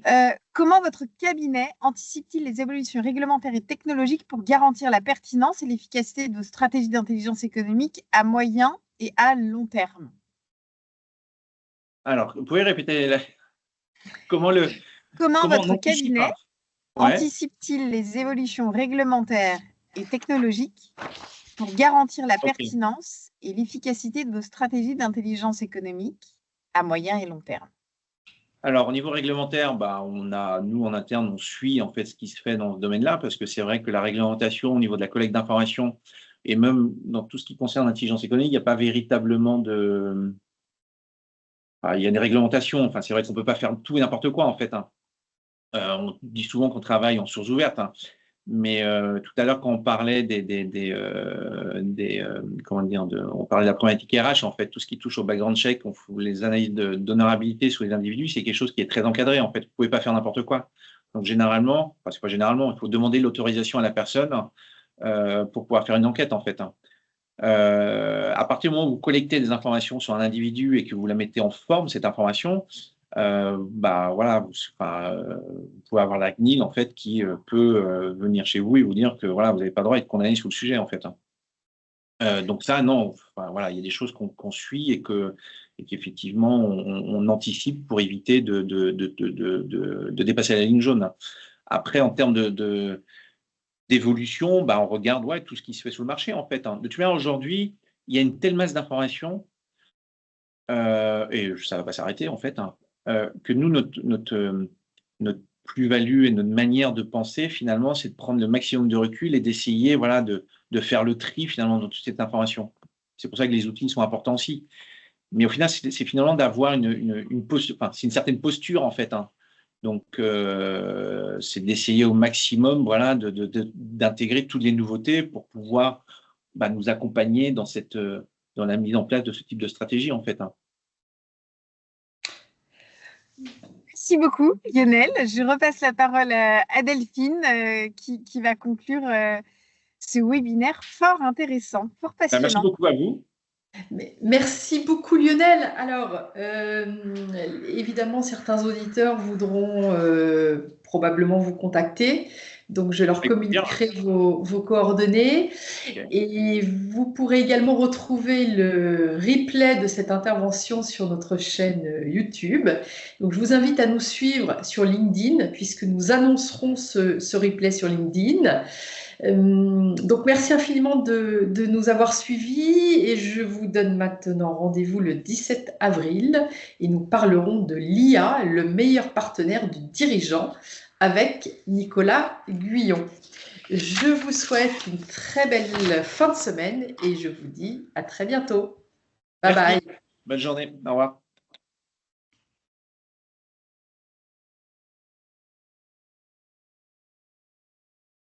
Comment votre cabinet anticipe-t-il les évolutions réglementaires et technologiques pour garantir la pertinence et l'efficacité de vos stratégies d'intelligence économique à moyen et à long terme? Alors, vous pouvez répéter comment votre cabinet anticipe-t-il les évolutions réglementaires et technologiques pour garantir la pertinence et l'efficacité de vos stratégies d'intelligence économique à moyen et long terme? Alors, au niveau réglementaire, nous, en interne, on suit en fait ce qui se fait dans ce domaine-là, parce que c'est vrai que la réglementation au niveau de la collecte d'informations et même dans tout ce qui concerne l'intelligence économique, il n'y a pas véritablement de… il y a des réglementations, c'est vrai qu'on ne peut pas faire tout et n'importe quoi, en fait. On dit souvent qu'on travaille en source ouverte, mais tout à l'heure, quand on parlait on parlait de la problématique RH, en fait, tout ce qui touche au background check, les analyses d'honorabilité sur les individus, c'est quelque chose qui est très encadré. En fait, vous ne pouvez pas faire n'importe quoi. Donc, généralement, c'est pas généralement, il faut demander l'autorisation à la personne pour pouvoir faire une enquête, en fait. À partir du moment où vous collectez des informations sur un individu et que vous la mettez en forme, cette information, vous pouvez avoir la CNIL, en fait, qui peut venir chez vous et vous dire que vous n'avez pas le droit d'être condamné sur le sujet, en fait. Donc ça, non, il y a des choses qu'on suit et qu'effectivement on anticipe pour éviter de dépasser la ligne jaune. Après, en termes d'évolution, on regarde tout ce qui se fait sur le marché, en fait. De toute manière, aujourd'hui, il y a une telle masse d'informations et ça ne va pas s'arrêter, en fait, que nous, notre plus-value et notre manière de penser, finalement, c'est de prendre le maximum de recul et d'essayer de faire le tri, finalement, dans toute cette information. C'est pour ça que les outils sont importants aussi. Mais au final, c'est finalement d'avoir une posture, c'est une certaine posture, en fait. Donc, c'est d'essayer au maximum d'intégrer toutes les nouveautés pour pouvoir nous accompagner dans la mise en place de ce type de stratégie, en fait. Merci beaucoup, Lionel. Je repasse la parole à Delphine qui va conclure ce webinaire fort intéressant, fort Merci passionnant. beaucoup à vous. Merci beaucoup Lionel. Alors, évidemment, certains auditeurs voudront probablement vous contacter, donc je leur Avec plaisir. communiquerai vos coordonnées. Ok. Et vous pourrez également retrouver le replay de cette intervention sur notre chaîne YouTube. Donc, je vous invite à nous suivre sur LinkedIn, puisque nous annoncerons ce replay sur LinkedIn. Donc, merci infiniment de nous avoir suivis et je vous donne maintenant rendez-vous le 17 avril et nous parlerons de l'IA, le meilleur partenaire du dirigeant, avec Nicolas Guyon. Je vous souhaite une très belle fin de semaine et je vous dis à très bientôt. Bye Merci. bye. Bonne journée. Au revoir.